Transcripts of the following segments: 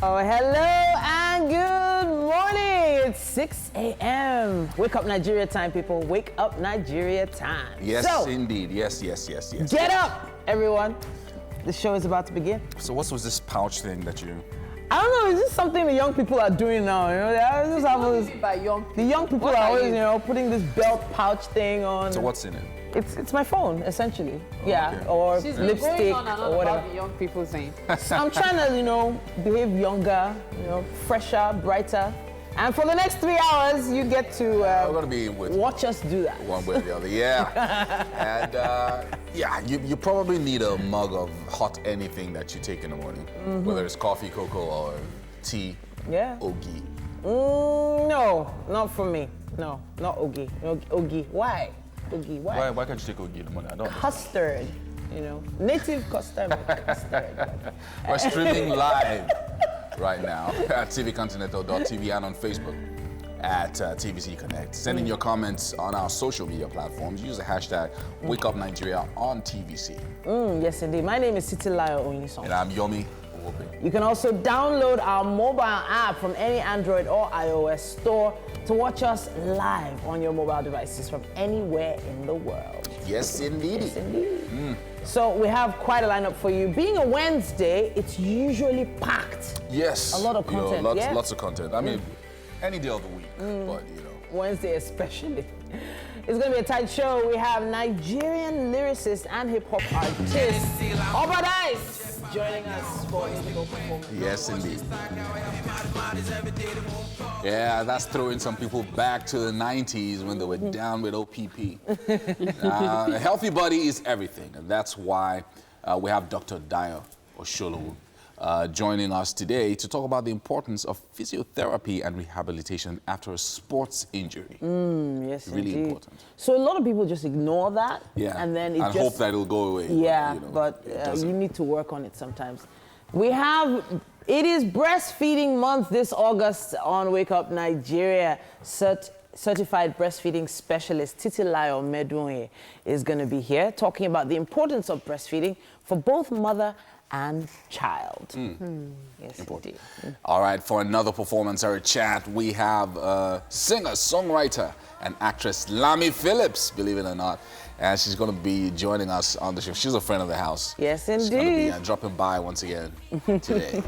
Oh, hello and good morning. It's 6 a.m. Wake up Nigeria time, people. Wake up Nigeria time. Yes, so, indeed. Yes. Get up, everyone. The show is about to begin. So what was this pouch thing that you... I don't know, is this something the young people are doing now? You know, they just have this, by young people. the young people are always, you know, putting this belt pouch thing on. So what's in it? It's my phone, essentially. Yeah, okay. or She's been lipstick going on and on or whatever. about the young people thing. So I'm trying to, you know, behave younger, you know, fresher, brighter. And for the next 3 hours, you get to We're going to be with watch us do that. one way or the other. Yeah. And yeah, you probably need a mug of hot anything that you take in the morning, whether it's coffee, cocoa, or tea. Yeah. Ogi. No, not for me. No, not Ogi. No, Ogi. Why? Ogi, why? Why can't you take Ogi in the morning? I don't understand. Custard, you know, native custard. We're streaming live right now at tvcontinental.tv and on Facebook at TVC Connect. Send in your comments on our social media platforms. Use the hashtag WakeUpNigeria on TVC. Yes, indeed. My name is Titilayo Onyison. And I'm Yomi Owope. You can also download our mobile app from any Android or iOS store to watch us live on your mobile devices from anywhere in the world. Yes, indeed. Yes, indeed. So we have quite a lineup for you. Being a Wednesday, it's usually packed. Yes. A lot of You know, content, lots, yeah? lots of content. I mean, any day of the week, but you know. Wednesday especially. It's going to be a tight show. We have Nigerian lyricist and hip-hop artist Obadice joining us for a musical performance. Yes, indeed. Yeah, that's throwing some people back to the 90s when they were down with OPP. A healthy body is everything, and that's why we have Dr. Dayo Osholowo joining us today to talk about the importance of physiotherapy and rehabilitation after a sports injury. Yes, Really indeed. important. So a lot of people just ignore that, Yeah, and then it and just hope that it'll go away. yeah, you know, but it doesn't. you need to work on it sometimes. It is breastfeeding month this August on Wake Up Nigeria. Certified breastfeeding specialist Titilayo Medunye is going to be here talking about the importance of breastfeeding for both mother and child. Yes, Important. indeed. All right, for another performance or a chat, we have singer, songwriter, and actress Lami Phillips, believe it or not. And she's going to be joining us on the show. She's a friend of the house. Yes, She's going to indeed. be dropping by once again today.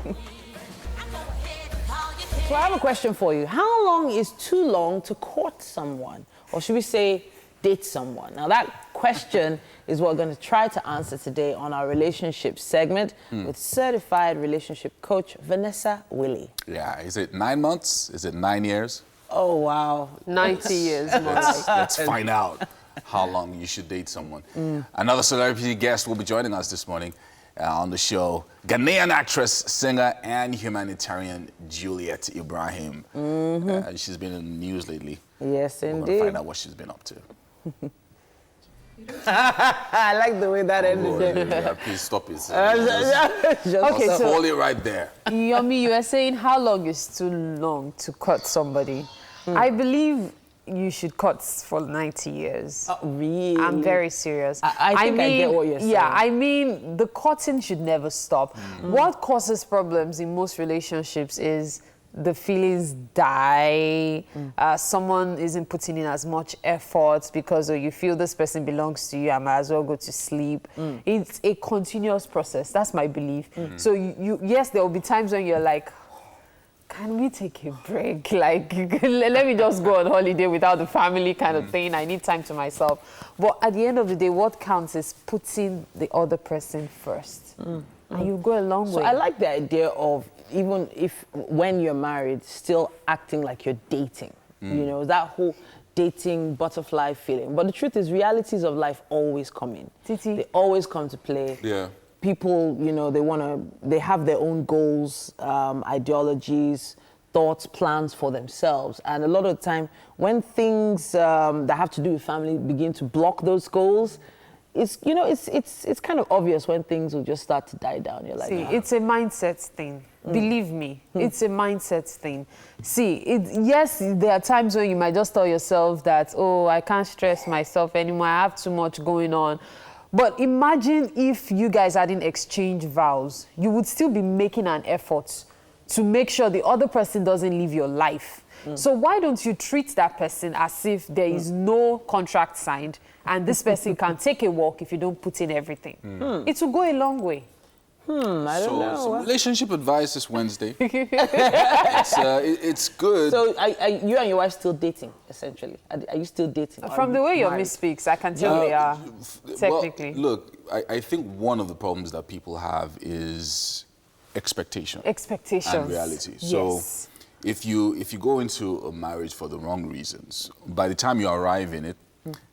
So I have a question for you. How long is too long to court someone? Or should we say date someone? Now that question is what we're going to try to answer today on our relationship segment with certified relationship coach Vanessa Willie. Yeah, is it 9 months? Is it 9 years? Oh, wow. 90 years more. Let's find out how long you should date someone. Another celebrity guest will be joining us this morning on the show. Ghanaian actress, singer, and humanitarian Juliet Ibrahim. She's been in the news lately. Yes, We're going to indeed. find out what she's been up to. I like the way that ended. Yeah, please stop it. Okay, Just so hold it right there. Yomi, you were saying how long is too long to cut somebody. I believe you should cut for 90 years. Really? I'm very serious. I think I get what you're saying. Yeah, I mean, the cutting should never stop. What causes problems in most relationships is the feelings die, someone isn't putting in as much effort because you feel this person belongs to you, I might as well go to sleep. It's a continuous process, that's my belief. So yes, there will be times when you're like, can we take a break? Like, let me just go on holiday without the family kind of thing. I need time to myself. But at the end of the day, what counts is putting the other person first. And you go a long way. So I like the idea of even if when you're married, still acting like you're dating. You know, that whole dating butterfly feeling. But the truth is, realities of life always come in. Titi. They always come to play. Yeah. People, you know, they have their own goals, ideologies, thoughts, plans for themselves. And a lot of the time, when things that have to do with family begin to block those goals, it's kind of obvious when things will just start to die down. You're like, See, it's a mindset thing. Believe me, it's a mindset thing. See, yes, there are times when you might just tell yourself that, oh, I can't stress myself anymore, I have too much going on. But imagine if you guys hadn't exchanged vows, you would still be making an effort to make sure the other person doesn't live your life. So why don't you treat that person as if there is no contract signed and this person can take a walk if you don't put in everything? It will go a long way. I don't know. So relationship advice this Wednesday. It's good. So you and your wife still dating, essentially? Are you still dating? From the way your miss speaks, I can tell they are, technically. Well, look, I think one of the problems that people have is expectation. Expectations. And reality. So Yes. if you go into a marriage for the wrong reasons, by the time you arrive in it,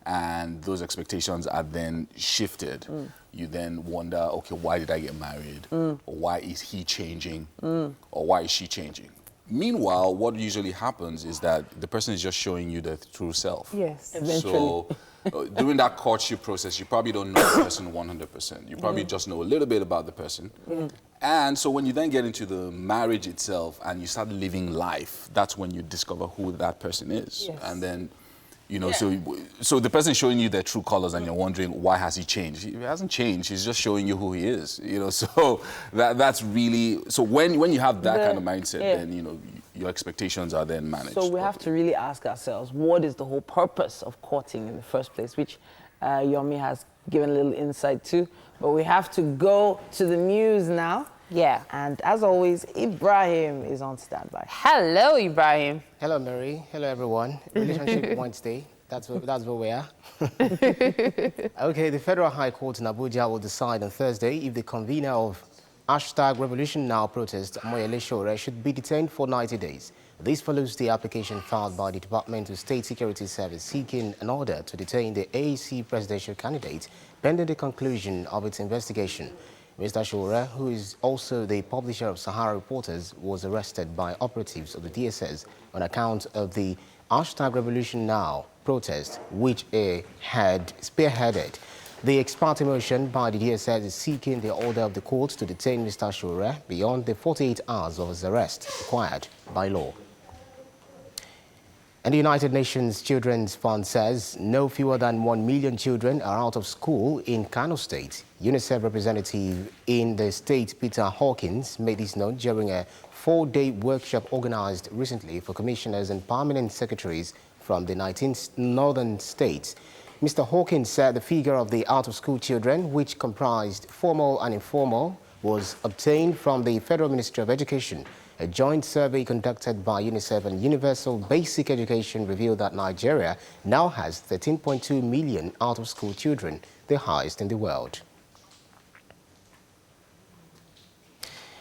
and those expectations are then shifted, you then wonder, okay, why did I get married? Or why is he changing? Or why is she changing? Meanwhile, what usually happens is that the person is just showing you the true self. Yes. So during that courtship process, you probably don't know the person 100%. You probably just know a little bit about the person. And so when you then get into the marriage itself and you start living life, that's when you discover who that person is. Yes. And then, you know, so the person is showing you their true colors and you're wondering, why has he changed? He hasn't changed. He's just showing you who he is, you know. So that's really, so when you have that kind of mindset, then, you know, your expectations are then managed. So we have to really ask ourselves, what is the whole purpose of courting in the first place, which Yomi has given a little insight to. But we have to go to the news now. Yeah. And as always, Ibrahim is on standby. Hello, Ibrahim. Hello, Mary. Hello, everyone. Relationship Wednesday. That's where we are. Okay, the Federal High Court in Abuja will decide on Thursday if the convener of #RevolutionNow protest, Moyele Sowore, should be detained for 90 days. This follows the application filed by the Department of State Security Service seeking an order to detain the AAC presidential candidate pending the conclusion of its investigation. Mr. Sowore, who is also the publisher of Sahara Reporters, was arrested by operatives of the DSS on account of the #RevolutionNow protest, which he had spearheaded. The ex parte motion by the DSS is seeking the order of the court to detain Mr. Sowore beyond the 48 hours of his arrest required by law. And the United Nations Children's Fund says no fewer than 1 million children are out of school in Kano State. UNICEF representative in the state, Peter Hawkins, made this known during a 4-day workshop organized recently for commissioners and permanent secretaries from the 19 northern states. Mr. Hawkins said the figure of the out-of-school children, which comprised formal and informal, was obtained from the Federal Ministry of Education. A joint survey conducted by UNICEF and Universal Basic Education revealed that Nigeria now has 13.2 million out-of-school children, the highest in the world.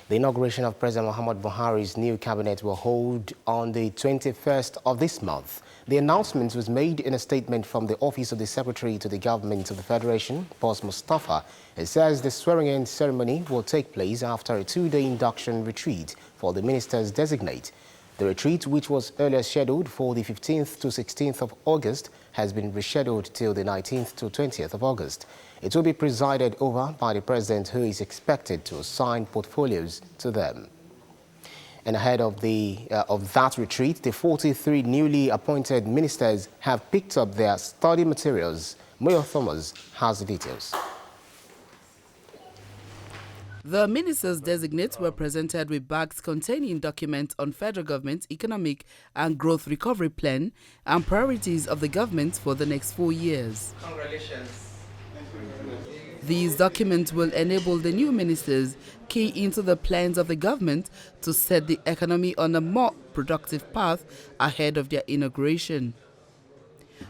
The inauguration of President Muhammadu Buhari's new cabinet will hold on the 21st of this month. The announcement was made in a statement from the Office of the Secretary to the Government of the Federation, Boss Mustafa. It says the swearing-in ceremony will take place after a 2-day induction retreat for the ministers designate. The retreat, which was earlier scheduled for the 15th to 16th of August, has been rescheduled till the 19th to 20th of August. It will be presided over by the President, who is expected to assign portfolios to them. And ahead of that retreat, the 43 newly appointed ministers have picked up their study materials. Moyo Thomas has the details. The ministers designate were presented with bags containing documents on federal government economic and growth recovery plan and priorities of the government for the next 4 years. Congratulations. These documents will enable the new ministers key into the plans of the government to set the economy on a more productive path ahead of their inauguration.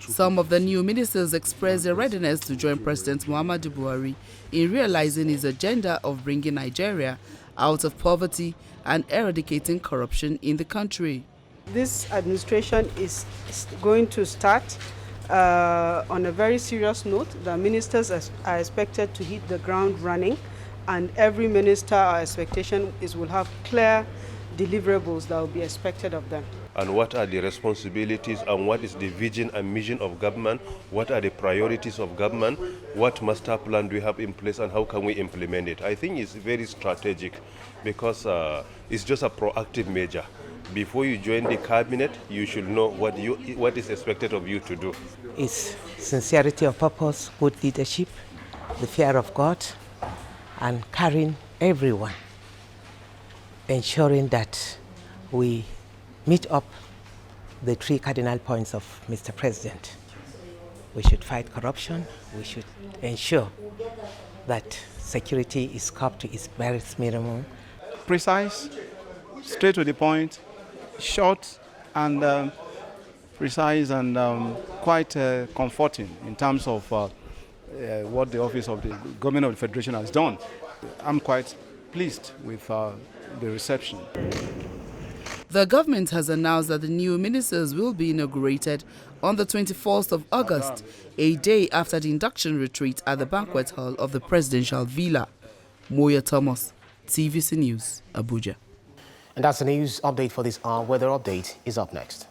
Some of the new ministers expressed their readiness to join President Muhammadu Buhari in realizing his agenda of bringing Nigeria out of poverty and eradicating corruption in the country. This administration is going to start on a very serious note. The ministers are expected to hit the ground running, and every minister, our expectation is will have clear deliverables that will be expected of them. And what are the responsibilities and what is the vision and mission of government? What are the priorities of government? What master plan do we have in place and how can we implement it? I think it's very strategic because it's just a proactive measure. Before you join the cabinet, you should know what is expected of you to do. It's sincerity of purpose, good leadership, the fear of God, and carrying everyone ensuring that we meet up the 3 cardinal points of Mr. President. We should fight corruption. We should ensure that security is kept to its barest minimum. Precise, straight to the point, short and precise and quite comforting in terms of what the office of the government of the Federation has done. I'm quite pleased with the reception. The government has announced that the new ministers will be inaugurated on the 24th of August, a day after the induction retreat at the banquet hall of the presidential villa. Moya Thomas, TVC News, Abuja. And that's the news update for this hour. Weather update is up next.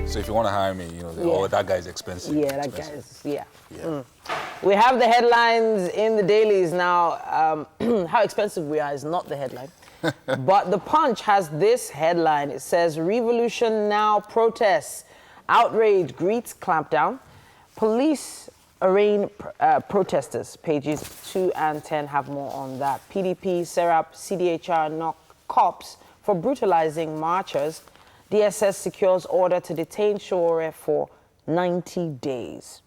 So if you want to hire me, you know, oh, that guy's expensive. Yeah, that guy's, yeah. We have the headlines in the dailies now. How expensive we are is not the headline. But the Punch has this headline. It says, Revolution Now protests. Outrage greets clampdown. Police arraign protesters. Pages 2 and 10 have more on that. PDP, Serap, CDHR knock cops for brutalizing marchers. DSS secures order to detain Sowore for 90 days.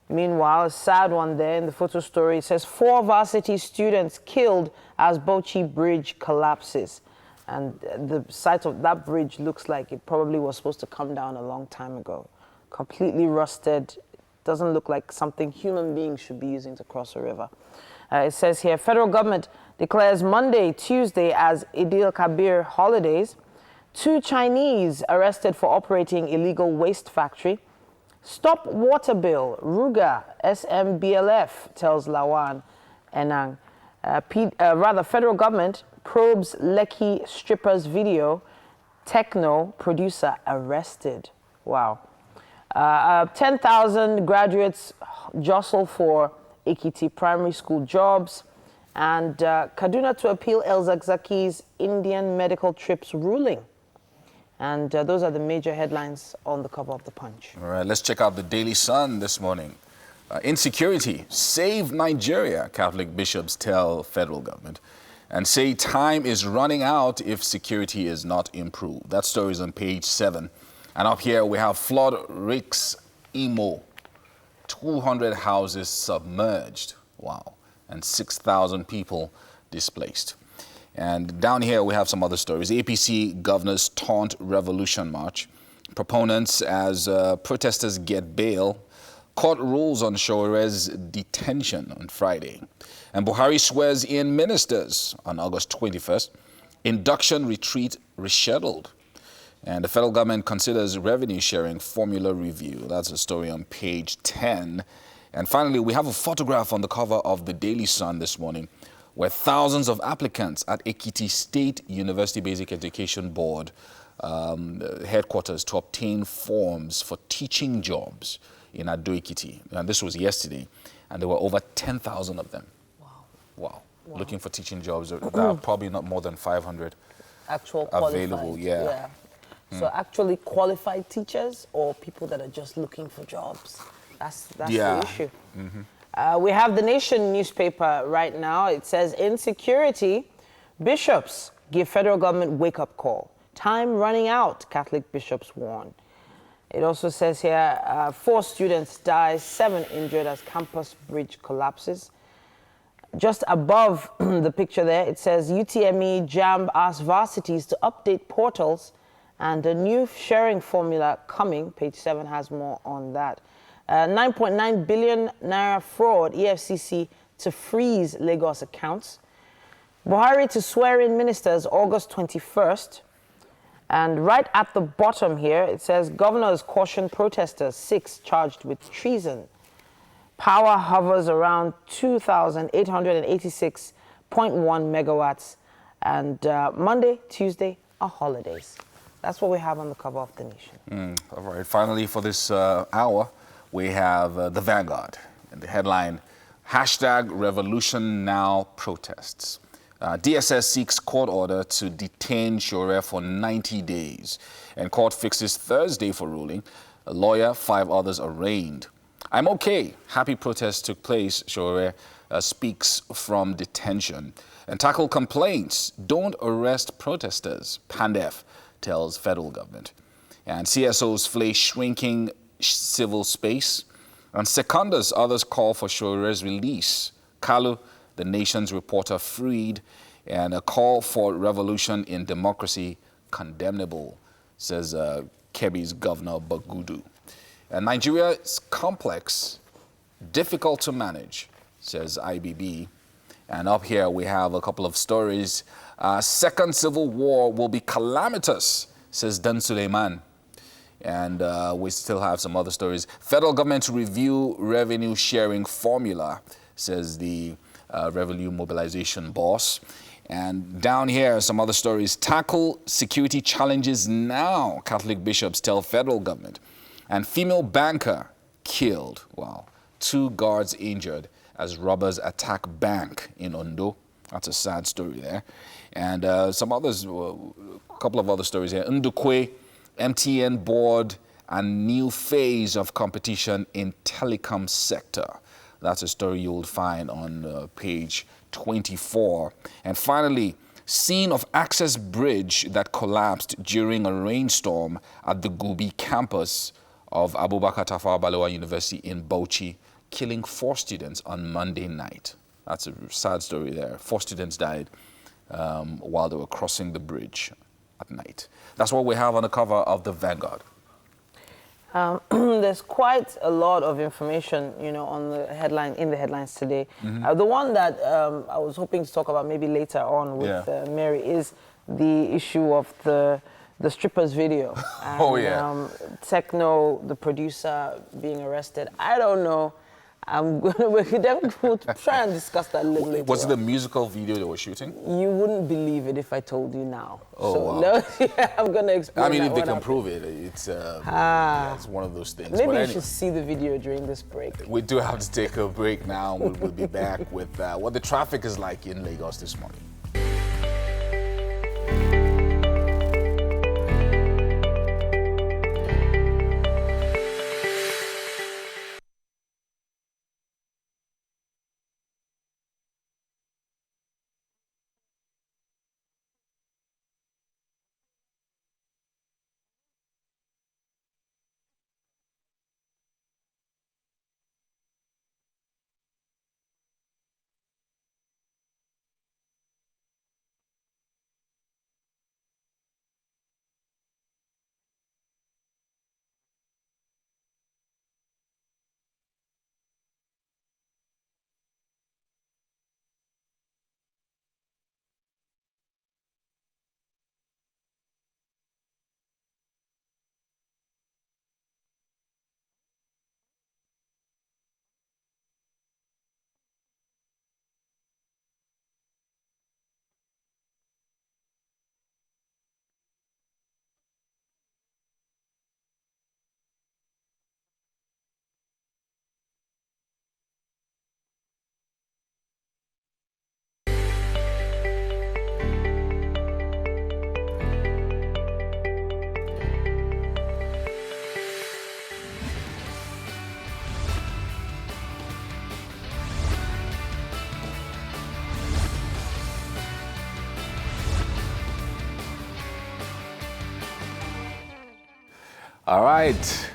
Meanwhile, a sad one there in the photo story. It says 4 varsity students killed as Bauchi Bridge collapses. And the site of that bridge looks like it probably was supposed to come down a long time ago. Completely rusted. Doesn't look like something human beings should be using to cross a river. It says here, federal government declares Monday, Tuesday as Idil Kabir holidays. 2 Chinese arrested for operating illegal waste factory. Stop water bill, Ruga, SMBLF, tells Lawan Enang. Federal government probes Lekki strippers video. Techno producer arrested. Wow. 10,000 graduates jostle for Ekiti primary school jobs. And Kaduna to appeal El Zakzaki's Indian medical trips ruling. And those are the major headlines on the cover of the Punch. All right, let's check out the Daily Sun this morning. Insecurity, save Nigeria, Catholic bishops tell federal government, and say time is running out if security is not improved. That story is on page 7. And up here we have flood risks Imo, 200 houses submerged, wow, and 6,000 people displaced. And down here we have some other stories. APC governors taunt revolution march. Proponents as protesters get bail. Court rules on Sowore's detention on Friday. And Buhari swears in ministers on August 21st. Induction retreat rescheduled. And the federal government considers revenue sharing formula review. That's a story on page 10. And finally, we have a photograph on the cover of the Daily Sun this morning, where thousands of applicants at Ekiti State University Basic Education Board headquarters to obtain forms for teaching jobs in Ado-Ekiti. And this was yesterday. And there were over 10,000 of them. Wow. Looking for teaching jobs. There are probably not more than 500 Actual available. qualified, So actually qualified teachers or people that are just looking for jobs. That's the issue. We have the Nation newspaper right now. It says, insecurity, bishops give federal government wake-up call. Time running out, Catholic bishops warn. It also says here, 4 students die, 7 injured as campus bridge collapses. Just above the picture there, it says UTME JAMB asks varsities to update portals and a new sharing formula coming. Page 7 has more on that. 9.9 billion naira fraud, EFCC to freeze Lagos accounts. Buhari to swear in ministers August 21st. And right at the bottom here, it says governors caution protesters, 6 charged with treason. Power hovers around 2,886.1 megawatts. And Monday, Tuesday are holidays. That's what we have on the cover of The Nation. All right. Finally, for this hour, we have the Vanguard. And the headline, #RevolutionNow protests. DSS seeks court order to detain Sowore for 90 days. And court fixes Thursday for ruling. A lawyer, 5 others arraigned. I'm okay. Happy protests took place, Sowore speaks from detention. And tackle complaints. Don't arrest protesters, Pandef tells federal government. And CSOs flay shrinking civil space. And secondus, others call for Sowore's release. Kalu, the Nation's reporter, freed. And a call for revolution in democracy condemnable, says Kebbi's Governor Bagudu. And Nigeria is complex, difficult to manage, says IBB. And up here we have a couple of stories. Second civil war will be calamitous, says Dan Suleiman. And we still have some other stories. Federal government to review revenue sharing formula, says the Revenue Mobilization boss. And down here, some other stories. Tackle security challenges now, Catholic bishops tell federal government. And female banker killed. Wow. 2 guards injured as robbers attack bank in Ondo. That's a sad story there. And some others, a couple of other stories here. Ndukwe, MTN board, and new phase of competition in telecom sector. That's a story you'll find on page 24. And finally, scene of access bridge that collapsed during a rainstorm at the Gubi campus of Abubakar Tafawa Balewa University in Bauchi, killing 4 students on Monday night. That's a sad story there. 4 students died while they were crossing the bridge at night. That's what we have on the cover of the Vanguard. There's quite a lot of information, on the headline, in the headlines today. The one that I was hoping to talk about maybe later on with Mary is the issue of the strippers video. And, Techno, the producer, being arrested. I don't know. We'll try and discuss that a little later. Was it a musical video they were shooting? You wouldn't believe it if I told you now. Oh, so, wow. No, I'm going to explain. I mean, if they that can one prove it, it's one of those things. Maybe but you anyway, should see the video during this break. we do have to take a break now. We'll be back with what the traffic is like in Lagos this morning. All right,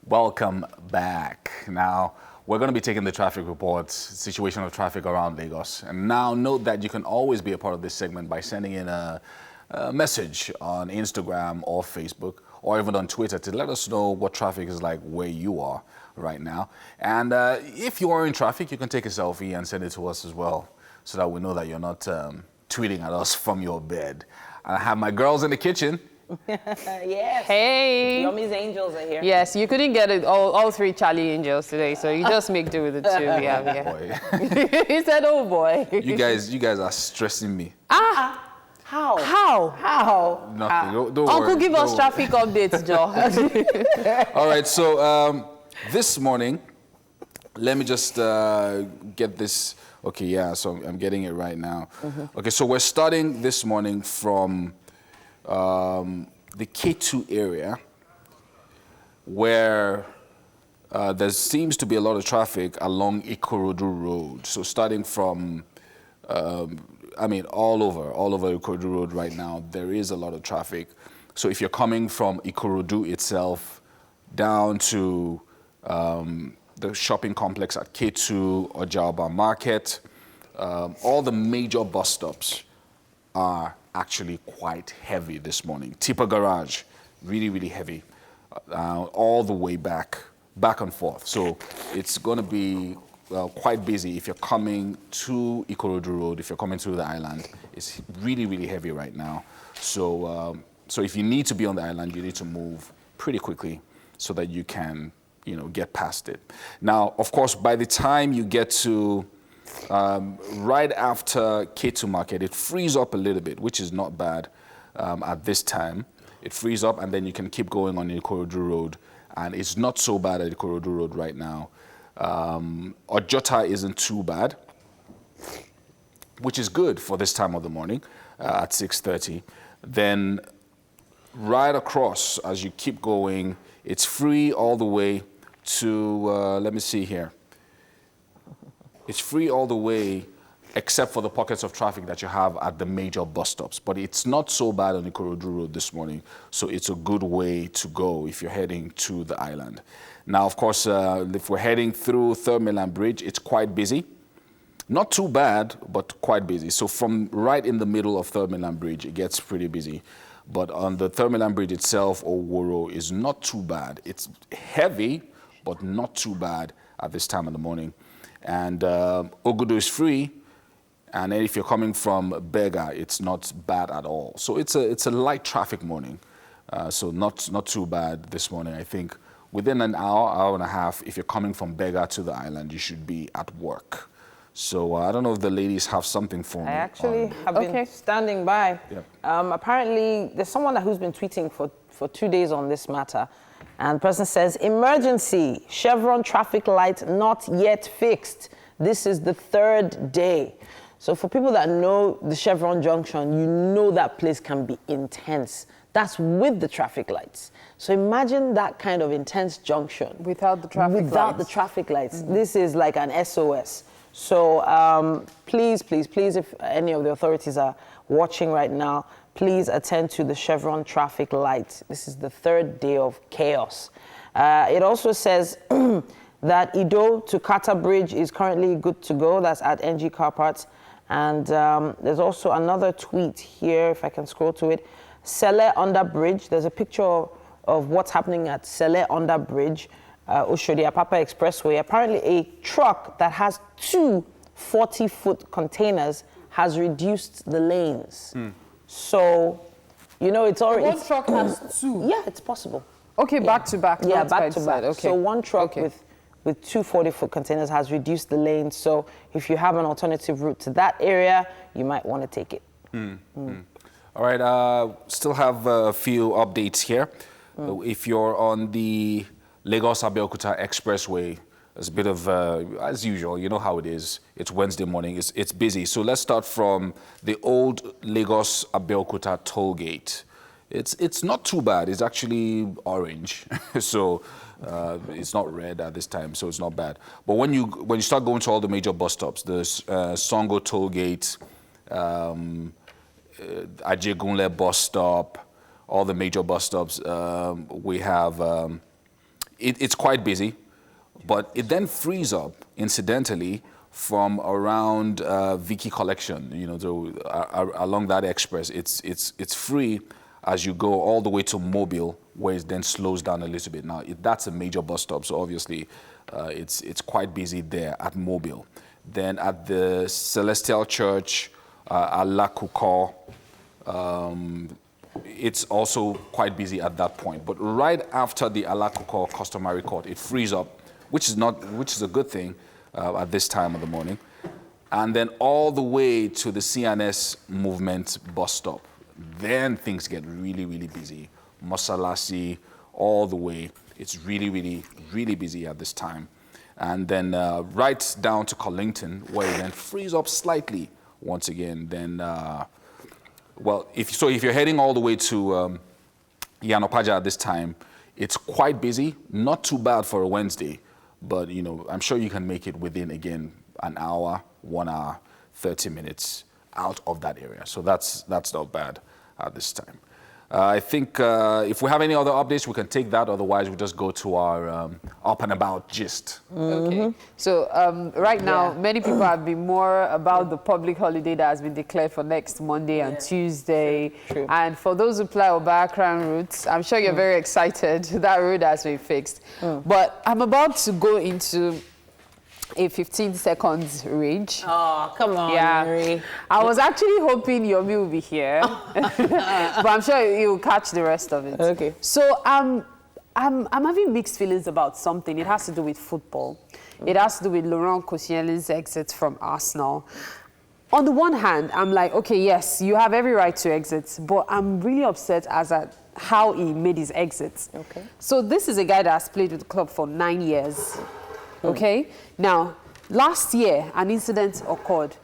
welcome back. Now, we're going to be taking the traffic reports, situation of traffic around Lagos. And now note that you can always be a part of this segment by sending in a message on Instagram or Facebook or even on Twitter to let us know what traffic is like where you are right now. And if you are in traffic, you can take a selfie and send it to us as well so that we know that you're not tweeting at us from your bed. I have my girls in the kitchen. Yes. Hey. Yummy's angels are here. Yes, you couldn't get it all three Charlie angels today, so you just make do with the two we have here. Boy. He said, "Oh boy." You guys are stressing me. How? Nothing. Don't Uncle, worry. give us Don't traffic updates, Joe. worry. All right. So this morning, let me just get this. Okay. Yeah. So I'm getting it right now. Okay. So we're starting this morning from the K2 area, where there seems to be a lot of traffic along Ikorodu Road. So starting from, all over Ikorodu Road right now, there is a lot of traffic. So if you're coming from Ikorodu itself down to the shopping complex at K2 or Jalba Market, all the major bus stops are actually quite heavy this morning. Tipper Garage, really, really heavy, all the way back and forth. So it's going to be quite busy if you're coming to Ikorodu Road, if you're coming to the island. It's really, really heavy right now. So if you need to be on the island, you need to move pretty quickly so that you can, get past it. Now, of course, by the time you get to right after K2 Market, it frees up a little bit, which is not bad at this time. It frees up, and then you can keep going on Ikorodu Road, and it's not so bad at Ikorodu Road right now. Ojota isn't too bad, which is good for this time of the morning at 6:30. Then right across, as you keep going, it's free all the way to, let me see here. It's free all the way except for the pockets of traffic that you have at the major bus stops. But it's not so bad on Ikorodu Road this morning, so it's a good way to go if you're heading to the island. Now, of course, if we're heading through Third Mainland Bridge, it's quite busy. Not too bad, but quite busy. So from right in the middle of Third Mainland Bridge, it gets pretty busy. But on the Third Mainland Bridge itself, Oworo, is not too bad. It's heavy, but not too bad at this time of the morning. And Ogudu is free, and then if you're coming from Bega, it's not bad at all. So it's a light traffic morning, so not too bad this morning. I think within an hour and a half, if you're coming from Bega to the island, you should be at work. So I don't know if the ladies have something for me. I actually have been standing by. Yep. Apparently, there's someone who's been tweeting for 2 days on this matter. And the person says, emergency, Chevron traffic light not yet fixed. This is the third day. So for people that know the Chevron junction, you know that place can be intense. That's with the traffic lights. So imagine that kind of intense junction. Without the traffic lights. Without the traffic lights. Mm-hmm. This is like an SOS. So please, if any of the authorities are watching right now, please attend to the Chevron traffic lights. This is the third day of chaos. It also says that Ido to Kata Bridge is currently good to go. That's at NG Car Parts. And there's also another tweet here, if I can scroll to it. Sele Under Bridge. There's a picture of what's happening at Sele Under Bridge, Oshodi Apapa Expressway. Apparently a truck that has two 40-foot containers has reduced the lanes. So, it's already... One truck has two? Yeah, it's possible. Okay, back to back. Yeah, back to back. Okay. So one truck with two 40-foot containers has reduced the lanes. So if you have an alternative route to that area, you might want to take it. All right, still have a few updates here. If you're on the Lagos-Abeokuta Expressway, there's a bit of, as usual, you know how it is. It's Wednesday morning, it's busy. So let's start from the old Lagos-Abeokuta toll gate. It's not too bad. It's actually orange, so it's not red at this time, so it's not bad. But when you start going to all the major bus stops, the Songo toll gate, Ajegunle bus stop, all the major bus stops, we have, it's quite busy, but it then frees up, incidentally, from around Vicky Collection, you know, along that express. It's free as you go all the way to Mobile, where it then slows down a little bit. Now, that's a major bus stop, so obviously it's quite busy there at Mobile. Then at the Celestial Church, Alakuko, it's also quite busy at that point. But right after the Alakuko customary court, it frees up, which is a good thing at this time of the morning. And then all the way to the CNS movement bus stop. Then things get really, really busy. Masalasi, all the way. It's really, really, really busy at this time. And then right down to Collington, where it then frees up slightly once again. Then, well, if you're heading all the way to Yanopaja at this time, it's quite busy. Not too bad for a Wednesday, but you know, I'm sure you can make it within, again, an hour, 1 hour, 30 minutes out of that area. So that's not bad at this time. I think if we have any other updates, we can take that. Otherwise, we just go to our up and about gist. Okay. So right now, many people have been more about the public holiday that has been declared for next Monday and Tuesday. True. And for those who fly Obakran routes, I'm sure you're very excited. That route has been fixed. But I'm about to go into a 15 seconds rage. Oh, come on, Yeah. Mary. I was actually hoping Yomi will be here, but I'm sure you'll catch the rest of it. Okay. So I'm having mixed feelings about something. It has to do with football. It has to do with Laurent Koscielny's exit from Arsenal. On the one hand, I'm like, okay, yes, you have every right to exit, but I'm really upset at how he made his exit. Okay. So this is a guy that has played with the club for 9 years. Okay? Now, last year, an incident occurred.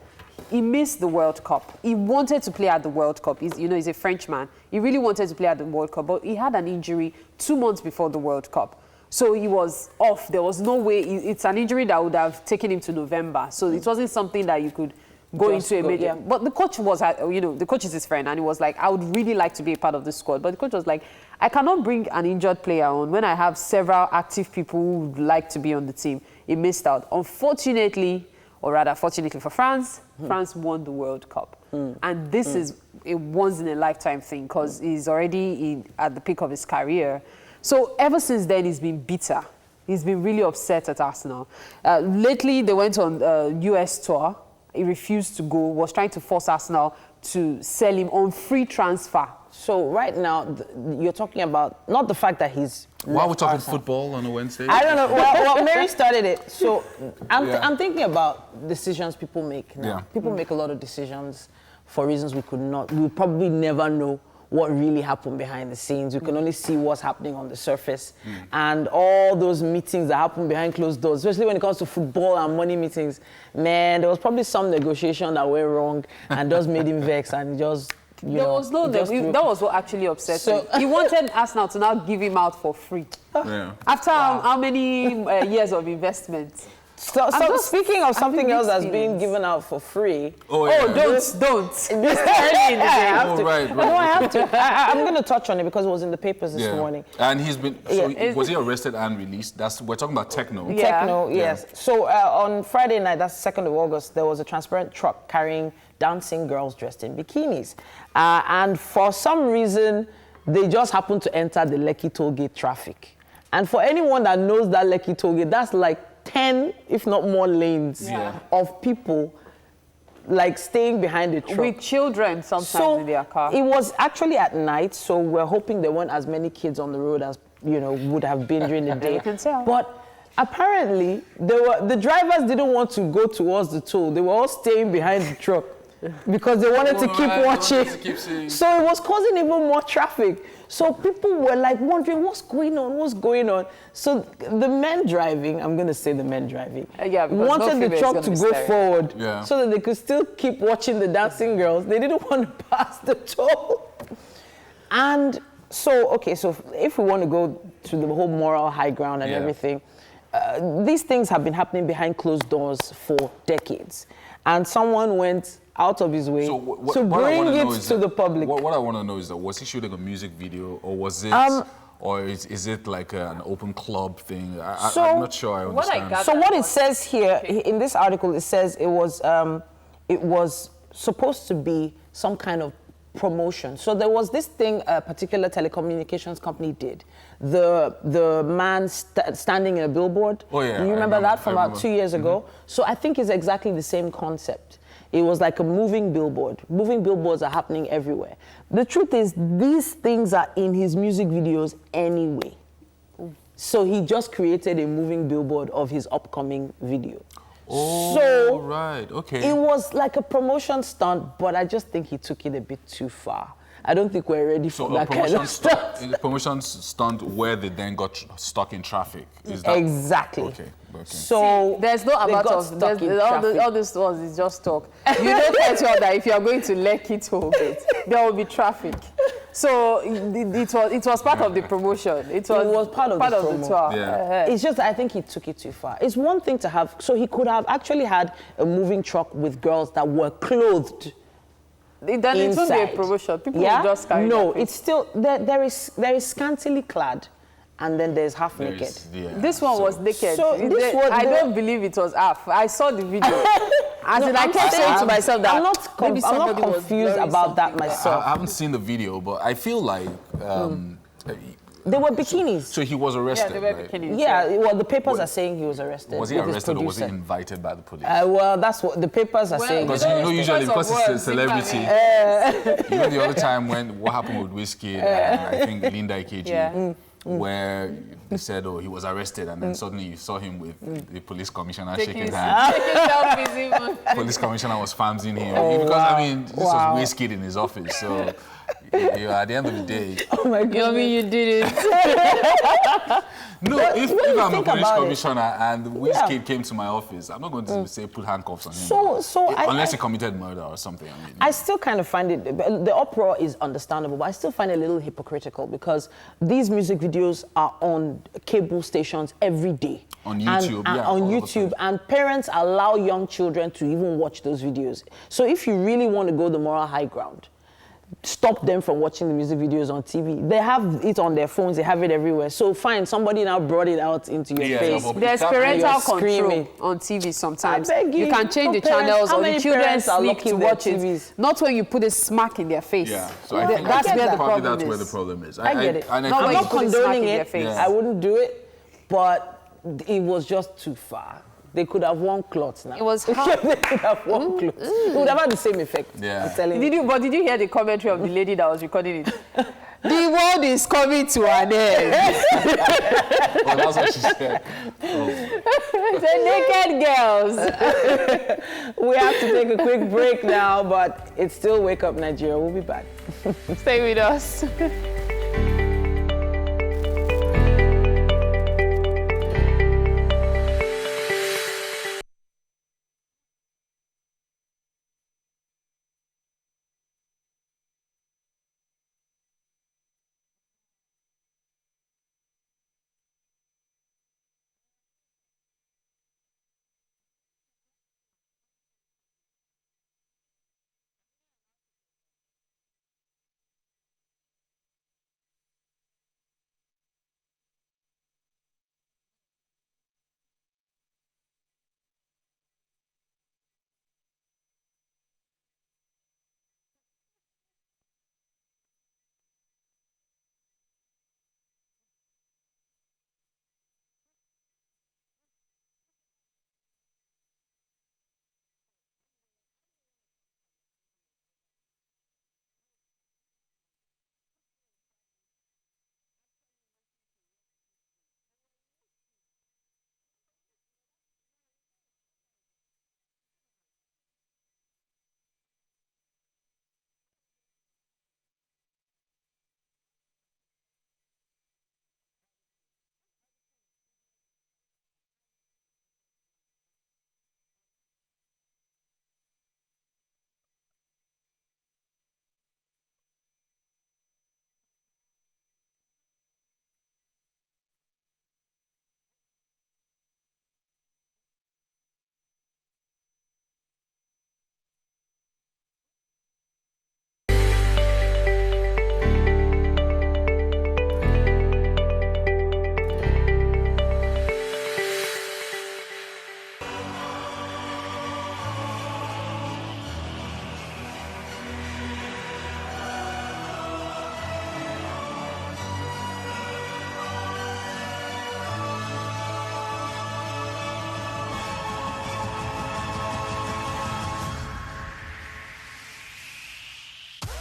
He missed the World Cup. He wanted to play at the World Cup. He's a Frenchman. He really wanted to play at the World Cup, but he had an injury 2 months before the World Cup. So he was off. There was no way. It's an injury that would have taken him to November. So it wasn't something that you could go into immediately. But the coach was, the coach is his friend, and he was like, I would really like to be a part of the squad. But the coach was like, I cannot bring an injured player on when I have several active people who would like to be on the team. He missed out. Unfortunately, or rather fortunately for France, France won the World Cup. And this is a once-in-a-lifetime thing because he's already at the peak of his career. So ever since then, he's been bitter. He's been really upset at Arsenal. Lately, they went on a US tour. He refused to go, was trying to force Arsenal to sell him on free transfer. So right now, you're talking about not the fact that he's. Why are we talking Arsenal. football on a Wednesday? I don't know. Well, Mary started it. So I'm thinking about decisions people make now. Yeah. People make a lot of decisions for reasons we probably never know what really happened behind the scenes. We can only see what's happening on the surface. And all those meetings that happen behind closed doors, especially when it comes to football and money meetings, man, there was probably some negotiation that went wrong and just made him vex and just, There was no, that was what actually upset him. He wanted Arsenal to now give him out for free. After how many years of investment? So speaking of something else that's being given out for free. Don't. This early in the day. I have to. I'm going to touch on it because it was in the papers this morning. And he's been, was he arrested and released? We're talking about Techno. Techno, yes. So on Friday night, that's 2nd of August, there was a transparent truck carrying dancing girls dressed in bikinis. And for some reason, they just happened to enter the Lekki Tollgate traffic. And for anyone that knows that Lekki Tollgate, that's like 10, if not more, lanes of people like staying behind the truck. With children sometimes in their car. It was actually at night, so we're hoping there weren't as many kids on the road as, would have been during the day. You can tell. But apparently, the drivers didn't want to go towards the toll. They were all staying behind the truck because they wanted to keep watching. So it was causing even more traffic. So people were like wondering, what's going on? So the men driving, I'm going to say the men driving, wanted the truck to go forward so that they could still keep watching the dancing girls. They didn't want to pass the toll. And so if we want to go to the whole moral high ground and everything, these things have been happening behind closed doors for decades. and someone went out of his way So to what I bring wanna know it is to that- the public. What I want to know is that was he shooting a music video, or was it, or is it like an open club thing? I'm not sure I what I understand. gather- So what it says here in this article, it says it was supposed to be some kind of promotion. So there was this thing a particular telecommunications company did. The man standing in a billboard. Oh, yeah, You I remember that from I about 2 years ago? So I think it's exactly the same concept. It was like a moving billboard. Moving billboards are happening everywhere. The truth is, these things are in his music videos anyway. So he just created a moving billboard of his upcoming video. Oh, So right, okay. it was like a promotion stunt, but I just think he took it a bit too far. I don't think we're ready So for a that kind promotion of stunt. stunt, a promotion stunt where they then got stuck in traffic. Is that Exactly. Okay. So There's no they amount got of stuck in all traffic. this was is just talk. You know quite well that if you are going to Lekki toll gate, there will be traffic. So it was part of the promotion. It was part of the promo. tour. Yeah. It's just, I think he took it too far. It's one thing to have, so he could have actually had a moving truck with girls that were clothed Then it won't be a inside. promotion. People Yeah? will just carry No, their it's still, there is scantily clad, and then there's half There naked. is- yeah. This one So- was naked. So this was I the- don't believe it was half. I saw the video. As in, I I'm kept saying to saying- myself that I'm not maybe somebody was confused blurring about that something there. myself. I haven't seen the video, but I feel like They were bikinis. so he was Yeah, arrested. they were right? bikinis. Yeah, well, the papers are saying he was arrested. Was he with his arrested or was he producer. invited by the police? Well, that's what the papers are saying. Because you you know, know, it's usually because because of it's a words, celebrity. signally. You know the other time when what happened with Whiskey and I think Linda Ikeji, Yeah. where they said, oh, he was arrested, and then suddenly you saw him with the police commissioner shaking Taking hands. selfies even. Police commissioner was fanzing him Oh, because wow. I mean this Wow. was Whiskey in his office, so. At the end of the day, Oh my God. You mean you did it? no. If you I'm a think police about it- commissioner and Whiskey Yeah. came to my office, I'm not going to say put handcuffs on him. So unless I- he committed murder or something. I mean, I still kind of find it, the uproar is understandable, but I still find it a little hypocritical because these music videos are on cable stations every day. On YouTube, and yeah, on all the YouTube, time. and parents allow young children to even watch those videos. So if you really want to go the moral high ground, stop them from watching the music videos on TV. They have it on their phones, they have it everywhere. So fine, somebody now brought it out into your Yeah, face. but There's that- parental you're control screaming. on TV sometimes. I beg you, can change the no parents- channels how or the many children parents are sleep locking to their watch it. TVs? Not when you put a smack in their face. yeah. So I think that's I get where the that. probably problem that's where the is. problem is. I get it. And I Not I'm when think- not you put a smack condoning in their it. face. Yeah. I wouldn't do it, but it was just too far. They could have won clots now. It was they hard. could have won clots. It would have had the same effect. Yeah. I'm telling you. But did you hear the commentary of the lady that was recording it? The world is coming to an end. Oh, that's what she said. The naked girls. We have to take a quick break now, but it's still Wake Up Nigeria. We'll be back. Stay with us.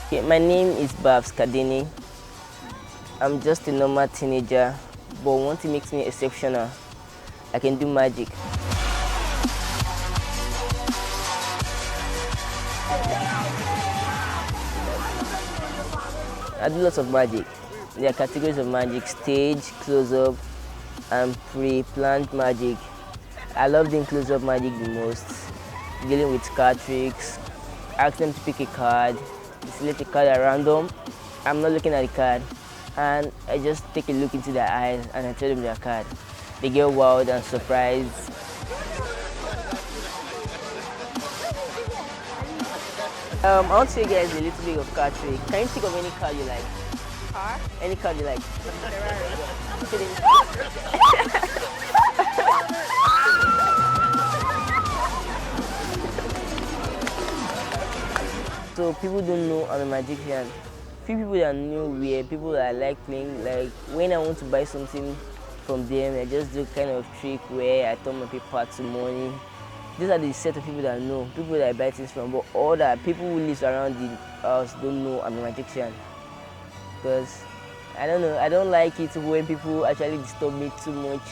Okay, my name is Babs Kadeni. I'm just a normal teenager, but one thing makes me exceptional. I can do magic. I do lots of magic. There are categories of magic: stage, close-up, and pre-planned magic. I love doing close-up magic the most, dealing with card tricks, ask them to pick a card, select a card at random. I'm not looking at the card, and I just take a look into their eyes and I tell them their card. They get wild and surprised. I want to show you guys a little bit of card trick. Can you think of any card you like? Card? Any card you like? So people don't know I'm a magician. Few people that know where people that I like playing, like when I want to buy something from them, I just do kind of trick where I turn my paper to money. These are the set of people that know, people that I buy things from, but all that people who live around the house don't know I'm a magician. Because I don't know, I don't like it when people actually disturb me too much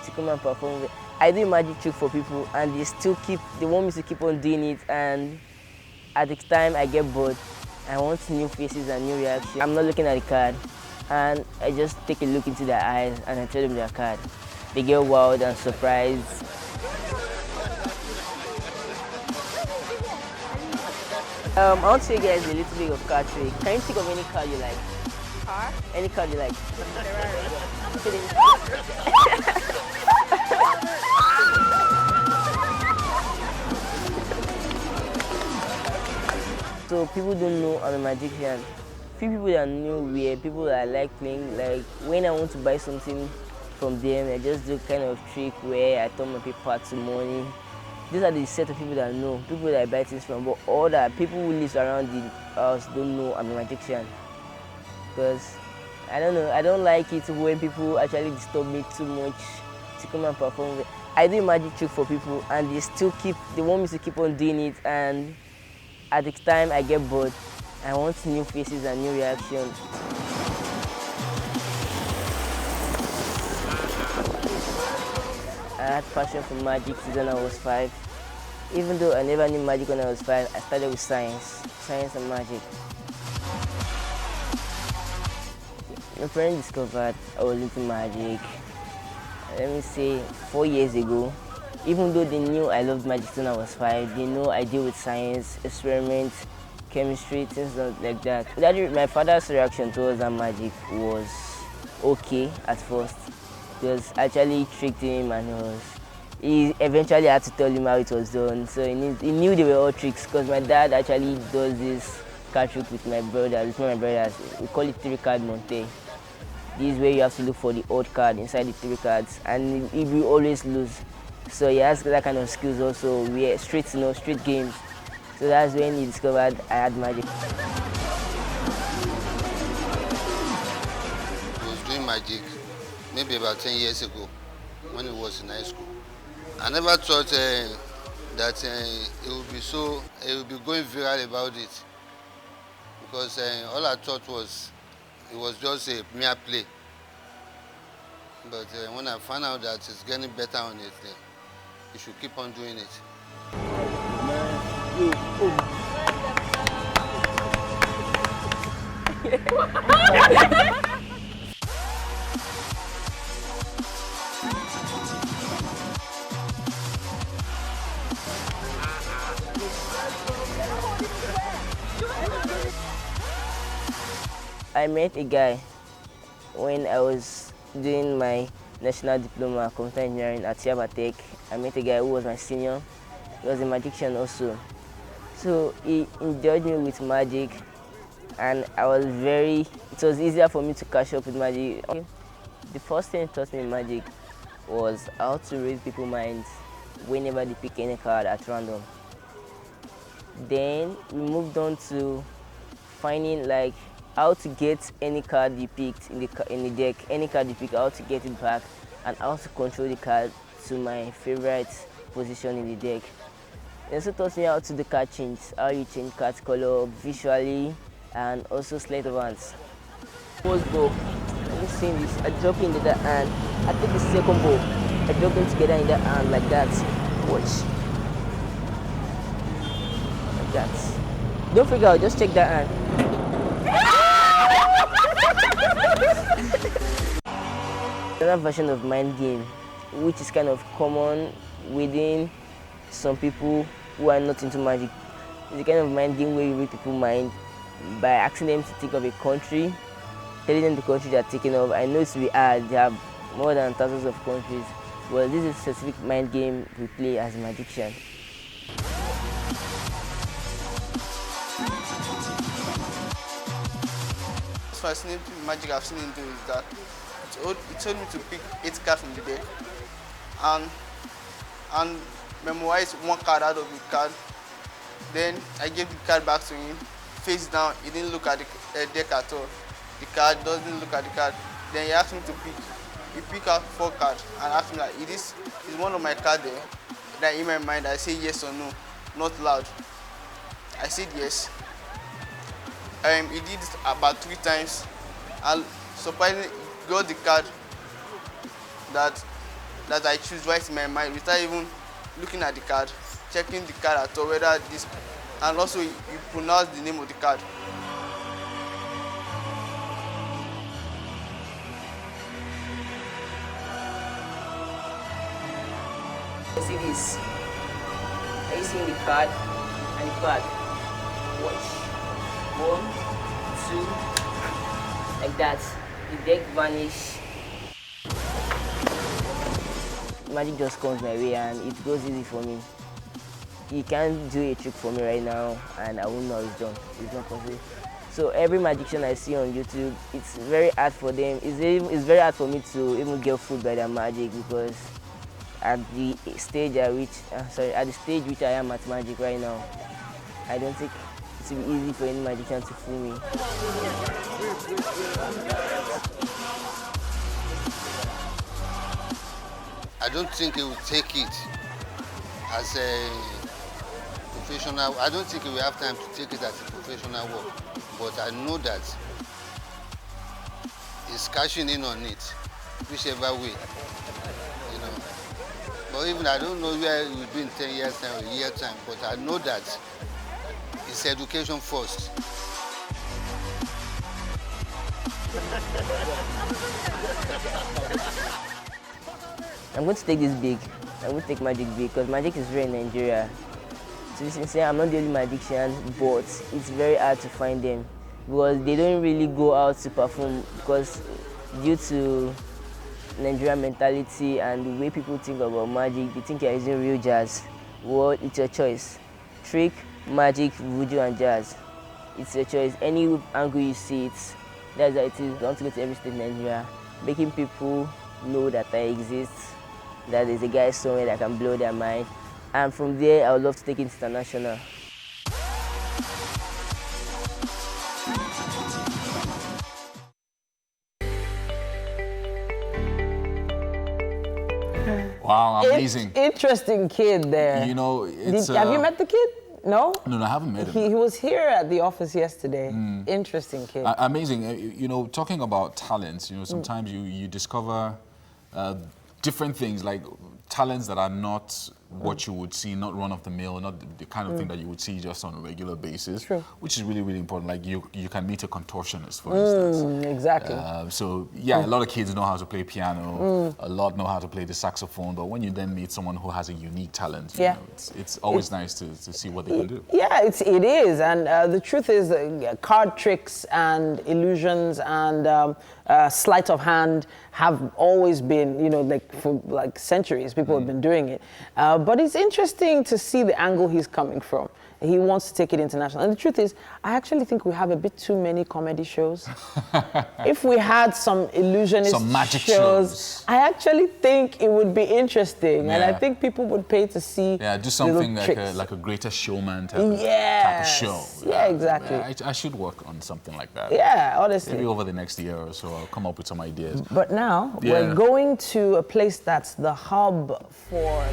to come and perform. I do a magic trick for people and they want me to keep on doing it, and at the time I get bored. I want new faces and new reactions. I'm not looking at the card, and I just take a look into their eyes and I tell them their card. They get wild and surprised. I want to show you guys a little bit of card trick. Can you think of any card you like? Card? Any card you like? So people don't know I'm a magician. Few people that know where people that I like playing, like when I want to buy something from them, I just do kind of trick where I turn my paper to money. These are the set of people that know, people that I buy things from, but all that people who live around the house don't know I'm a magician. Because I don't know, I don't like it when people actually disturb me too much to come and perform. I do a magic trick for people and they want me to keep on doing it, and at the time I get bored. I want new faces and new reactions. I had passion for magic since when I was 5. Even though I never knew magic when I was 5, I started with science and magic. My parents discovered I was into magic, let me say 4 years ago. Even though they knew I loved magic when I was 5, they know I deal with science, experiments, chemistry, things like that. My father's reaction towards that magic was okay at first. Because I actually tricked him, and he eventually had to tell him how it was done. So he knew they were all tricks, because my dad actually does this card trick with my brothers. We call it 3-card monte. This is where you have to look for the odd card inside the 3 cards, and he will always lose. So he has that kind of skills also. We are street games. So that's when he discovered I had magic. He was doing magic maybe about 10 years ago when he was in high school. I never thought that he would be going viral about it, because all I thought was it was just a mere play. But when I found out that it's getting better on it, then you should keep on doing it. I met a guy when I was doing my national diploma of computer engineering at Yaba Tech. I met a guy who was my senior. He was a magician also. So he enjoyed me with magic, and it was easier for me to catch up with magic. The first thing he taught me in magic was how to read people's minds whenever they pick any card at random. Then we moved on to finding like how to get any card you picked in the deck, any card you pick, how to get it back, and how to control the card to my favorite position in the deck. He also taught me how to do card change, how you change card color visually, and also sleight of hands. First ball, let me see this. I drop in the hand. I take the second ball. I drop them together in the hand like that. Watch. Like that. Don't freak out, just check that hand. Another version of mind game, which is kind of common within some people who are not into magic. It's a kind of mind game where you read people's mind by asking them to think of a country, telling them the country they are thinking of. I know it's really hard, they have more than thousands of countries, but this is a specific mind game we play as a magician. What's fascinating magic I've seen him do is that it told me to pick 8 cards from the deck and memorize 1 card out of the card. Then I gave the card back to him, face down. He didn't look at the deck at all. The card doesn't look at the card. Then he asked me to pick. He picked out 4 cards and asked me like, is one of my cards there? Then in my mind I say yes or no, not loud. I said yes. He did it about 3 times and surprisingly got the card that I choose right in my mind without even looking at the card, checking the card at all, whether this, and also he pronounced the name of the card. See this? Are you seeing the card and the card? Watch. 1, 2, like that. The deck vanish. Magic just comes my way and it goes easy for me. You can't do a trick for me right now and I won't know it's done. It's not possible. So every magician I see on YouTube, it's very hard for them. It's very hard for me to even get fooled by their magic because at the stage which I am at magic right now, I don't think it will be easy for any magician to fool me. I don't think he will take it as a professional. I don't think he will have time to take it as a professional work. But I know that he's cashing in on it, whichever way, you know. But even I don't know where he will be in 10 years time or a year time, but I know that it's education first. I'm going to take this big. I'm going to take magic big because magic is rare in Nigeria. To be sincere, I'm not the only magician, but it's very hard to find them because they don't really go out to perform because due to Nigerian mentality and the way people think about magic, they think you're using real jazz. Well, it's your choice. Trick, magic, voodoo, and jazz. It's your choice. Any angle you see it, that's how it is. I want to go to every state in Nigeria, making people know that I exist, that there's a guy somewhere that can blow their mind. And from there, I would love to take it international. Wow, amazing. Interesting kid there. You know, it's... Have you met the kid? No? No, I haven't met him. He was here at the office yesterday. Interesting kid. Amazing. You know, talking about talents, you know, sometimes you discover different things, like talents that are not what you would see, not run of the mill, not the kind of thing that you would see just on a regular basis. True. Which is really, really important. Like you can meet a contortionist, for instance. Exactly. So yeah, a lot of kids know how to play piano, a lot know how to play the saxophone, but when you then meet someone who has a unique talent, you know, it's always nice to see what they can do. Yeah, it is. And the truth is card tricks and illusions and sleight of hand have always been, you know, like for like centuries, people have been doing it. But it's interesting to see the angle he's coming from. He wants to take it international. And the truth is, I actually think we have a bit too many comedy shows. If we had some illusionist some magic shows, I actually think it would be interesting. And I think people would pay to see do something like a Greatest Showman type of show. Yeah, exactly. I should work on something like that. Yeah, honestly. Maybe over the next year or so, I'll come up with some ideas. But now, we're going to a place that's the hub for...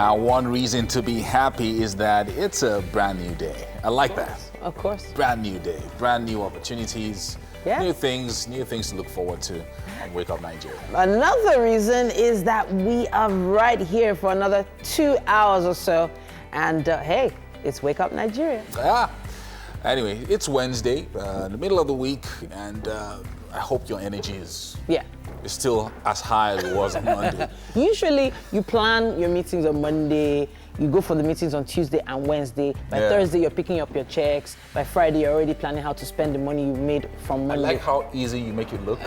One reason to be happy is that it's a brand new day. I like that. Of course. Brand new day, brand new opportunities, Yeah. new things to look forward to on Wake Up Nigeria. Another reason is that we are right here for another 2 hours or so. And hey, it's Wake Up Nigeria. Anyway, it's Wednesday, in the middle of the week, and I hope your energy is still as high as it was on Monday. Usually, you plan your meetings on Monday, you go for the meetings on Tuesday and Wednesday. By Thursday, you're picking up your checks. By Friday, you're already planning how to spend the money you made from Monday. I like how easy you make it look.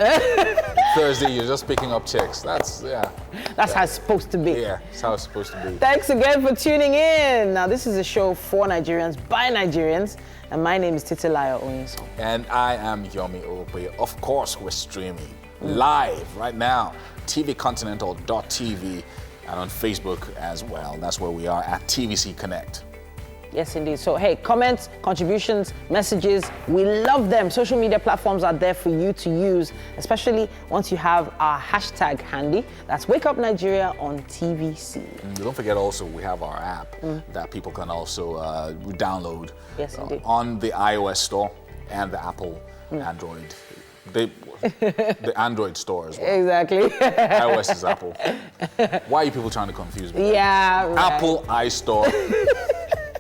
Thursday, you're just picking up checks. That's how it's supposed to be. Yeah, that's how it's supposed to be. Thanks again for tuning in. Now, this is a show for Nigerians, by Nigerians. And my name is Titilayo Onyinso. And I am Yomi Ope. Of course, we're streaming live right now, tvcontinental.tv, and on Facebook as well. That's where we are at TVC Connect. Yes, indeed. So, hey, comments, contributions, messages, we love them. Social media platforms are there for you to use, especially once you have our hashtag handy. That's Wake Up Nigeria on TVC. Don't forget also, we have our app that people can also download on the iOS store and the Apple Android. The Android store as well. Exactly. iOS is Apple. Why are you people trying to confuse me? Yeah, right. Apple iStore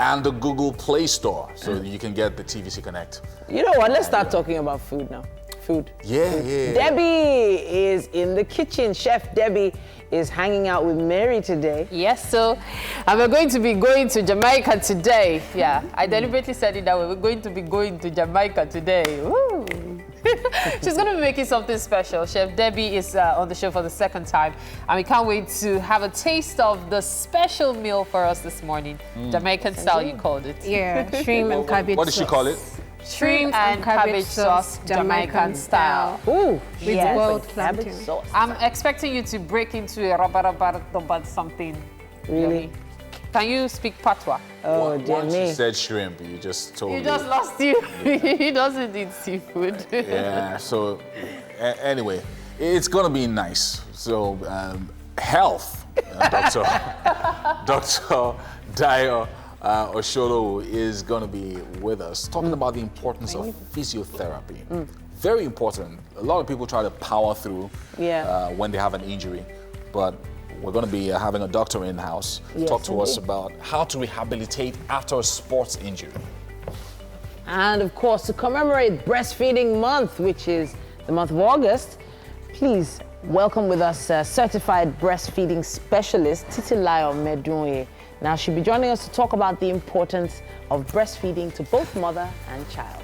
and the Google Play Store, so you can get the TVC Connect. You know what? Let's start talking about food now. Food. Yeah. Debbie is in the kitchen. Chef Debbie is hanging out with Mary today. Yes, so we're going to be going to Jamaica today. Yeah, I deliberately said it that way. We're going to be going to Jamaica today. Woo. She's going to be making something special. Chef Debbie is on the show for the second time, and we can't wait to have a taste of the special meal for us this morning. Jamaican style, you called it. Yeah, shrimp and cabbage sauce. What did she call it? Shrimp and cabbage sauce, Jamaican style. Ooh, with boiled plantain. I'm expecting you to break into a rubber something. Really? Can you speak patois? Oh, dear Once me. you said shrimp, you just told me. You just lost you. He doesn't eat seafood. Yeah, so anyway, it's going to be nice. So health, Dr. Dayo Osholo is going to be with us, talking about the importance of physiotherapy. Very important. A lot of people try to power through when they have an injury, but we're going to be having a doctor in-house talk to us about how to rehabilitate after a sports injury. And of course, to commemorate Breastfeeding Month, which is the month of August, please welcome with us certified breastfeeding specialist Titilayo Medunye. Now, she'll be joining us to talk about the importance of breastfeeding to both mother and child.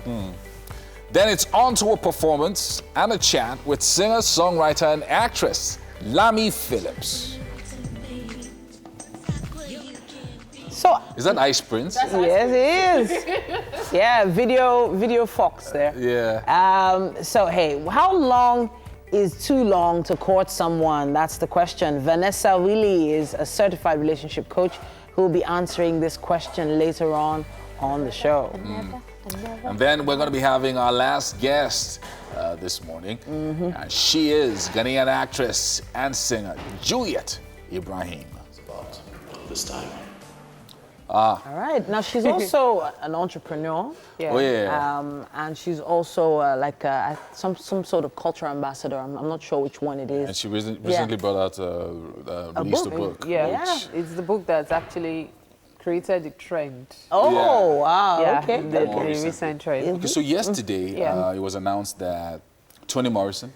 Then it's on to a performance and a chat with singer, songwriter, and actress Lami Phillips. So, is that Ice Prince? Yes, it is. Yeah, video Fox there. Yeah. So, hey, how long is too long to court someone? That's the question. Vanessa Willie is a certified relationship coach who will be answering this question later on the show. And then we're going to be having our last guest this morning. And she is Ghanaian actress and singer Juliet Ibrahim. It's about this time. All right. Now, she's also an entrepreneur. Yeah. Oh, yeah. And she's also like some sort of cultural ambassador. I'm not sure which one it is. And she recently brought out, released a book. Yeah, it's the book that's actually created the trend. Oh, wow. Yeah, Okay. the recent trend. Okay, so yesterday, it was announced that Toni Morrison,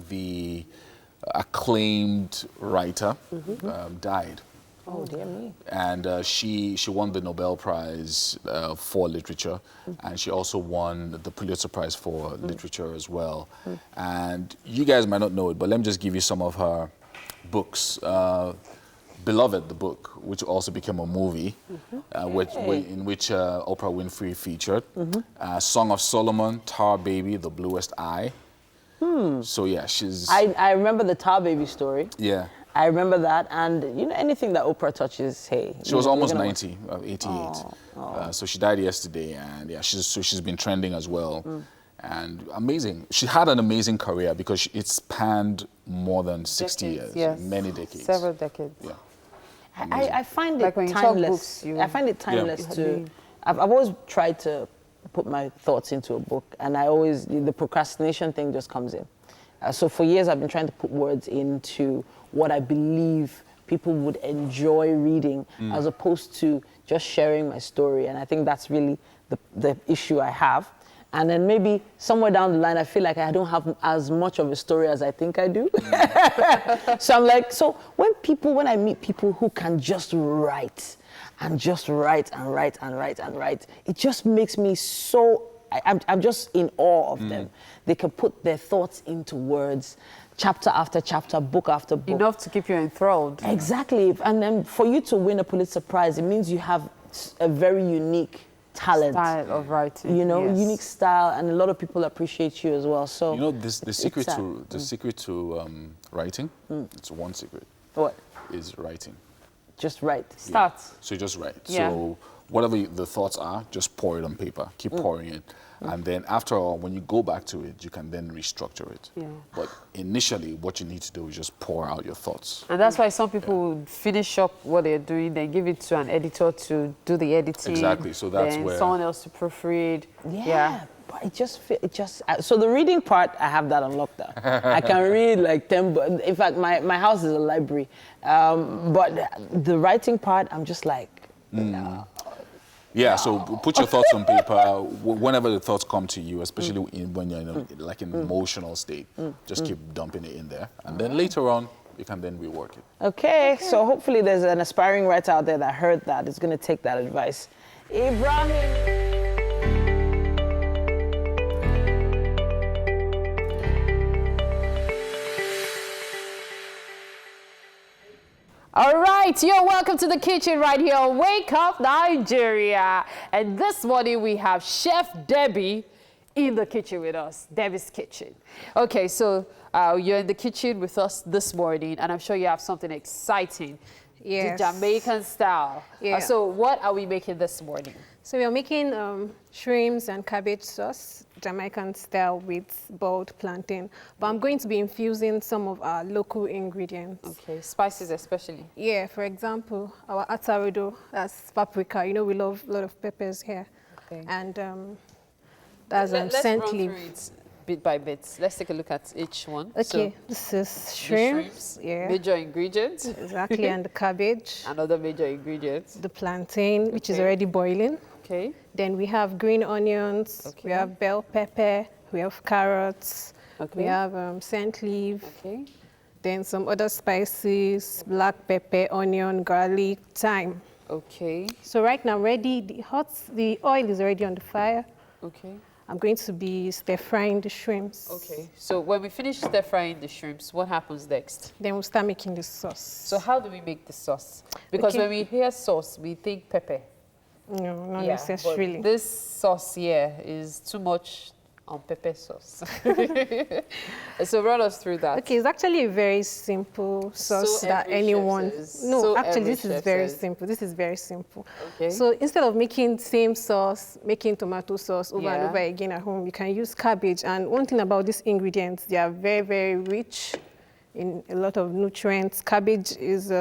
the acclaimed writer, died. Oh, dear me. And she won the Nobel Prize for Literature, and she also won the Pulitzer Prize for Literature as well. And you guys might not know it, but let me just give you some of her books. Beloved, the book, which also became a movie, in which Oprah Winfrey featured. Song of Solomon, Tar Baby, The Bluest Eye. So yeah, she's... I remember the Tar Baby story. Yeah. I remember that, and you know, anything that Oprah touches, hey. She was almost 90, 88. So she died yesterday, and yeah, she's been trending as well. And amazing. She had an amazing career because it spanned more than 60 years, many decades. Several decades. Yeah. I find Like it when you talk timeless. books, you- I find it timeless Yeah. to. I've always tried to put my thoughts into a book, and the procrastination thing just comes in. So for years, I've been trying to put words into what I believe people would enjoy reading, as opposed to just sharing my story. And I think that's really the issue I have. And then maybe somewhere down the line, I feel like I don't have as much of a story as I think I do. So I'm like, so when I meet people who can just write and just write and write and write and write, it just makes me so, I'm just in awe of them. They can put their thoughts into words, chapter after chapter, book after book. Enough to keep you enthralled. Exactly. And then for you to win a Pulitzer Prize, it means you have a very unique talent. Style of writing. You know, yes. unique style, and a lot of people appreciate you as well. So You know, the secret sad. to writing. It's one secret. What? Is writing. Just write. Start. So you just write. Yeah. So whatever the thoughts are, just pour it on paper. Keep pouring it. And then after all, when you go back to it, you can then restructure it. Yeah. But initially, what you need to do is just pour out your thoughts. And that's why some people would finish up what they're doing, then give it to an editor to do the editing. Exactly, so that's then where- someone else to proofread. Yeah. But so the reading part, I have that on lockdown. I can read like 10 books. In fact, my house is a library. But the writing part, I'm just like, Yeah, so put your thoughts on paper. Whenever the thoughts come to you, especially when you're in an emotional state, just keep dumping it in there. And then later on, you can then rework it. okay. So hopefully there's an aspiring writer out there that heard that, is going to take that advice. Ibrahim. All right, you're welcome to the kitchen right here on Wake Up Nigeria. And this morning we have Chef Debbie in the kitchen with us, Debbie's Kitchen. Okay, so you're in the kitchen with us this morning, and I'm sure you have something exciting. Yes. The Jamaican style. Yeah. So what are we making this morning? So we are making shrimps and cabbage sauce, Jamaican style with boiled plantain. But I'm going to be infusing some of our local ingredients. Okay, spices especially. Yeah, for example, our atarudo, that's paprika. You know, we love a lot of peppers here. Okay. And that's Let's scent run leaf. through it bit by bit. Let's take a look at each one. Okay, So, this is the shrimps. Yeah, Major ingredients. exactly, and the cabbage, Another major ingredient. the plantain, which is Okay. already boiling. Okay. Then we have green onions, Okay. we have bell pepper, we have carrots, Okay. we have scent leaf, Okay. then some other spices, black pepper, onion, garlic, thyme. Okay. So right now, the oil is already on the fire. Okay. I'm going to be stir frying the shrimps. Okay. So when we finish stir frying the shrimps, what happens next? Then we'll start making the sauce. So how do we make the sauce? Because Okay. when we hear sauce, we think pepper. No, not Yeah, necessarily. but this sauce here is too much on pepper sauce. So run us through that. Okay, it's actually a very simple sauce that every chef anyone. says. No, So actually, every this is chef very says. simple. This is very simple. Okay. So instead of making same sauce, making tomato sauce over and Yeah. over again at home, you can use cabbage. And one thing about these ingredients, they are very, very rich in a lot of nutrients. Cabbage is.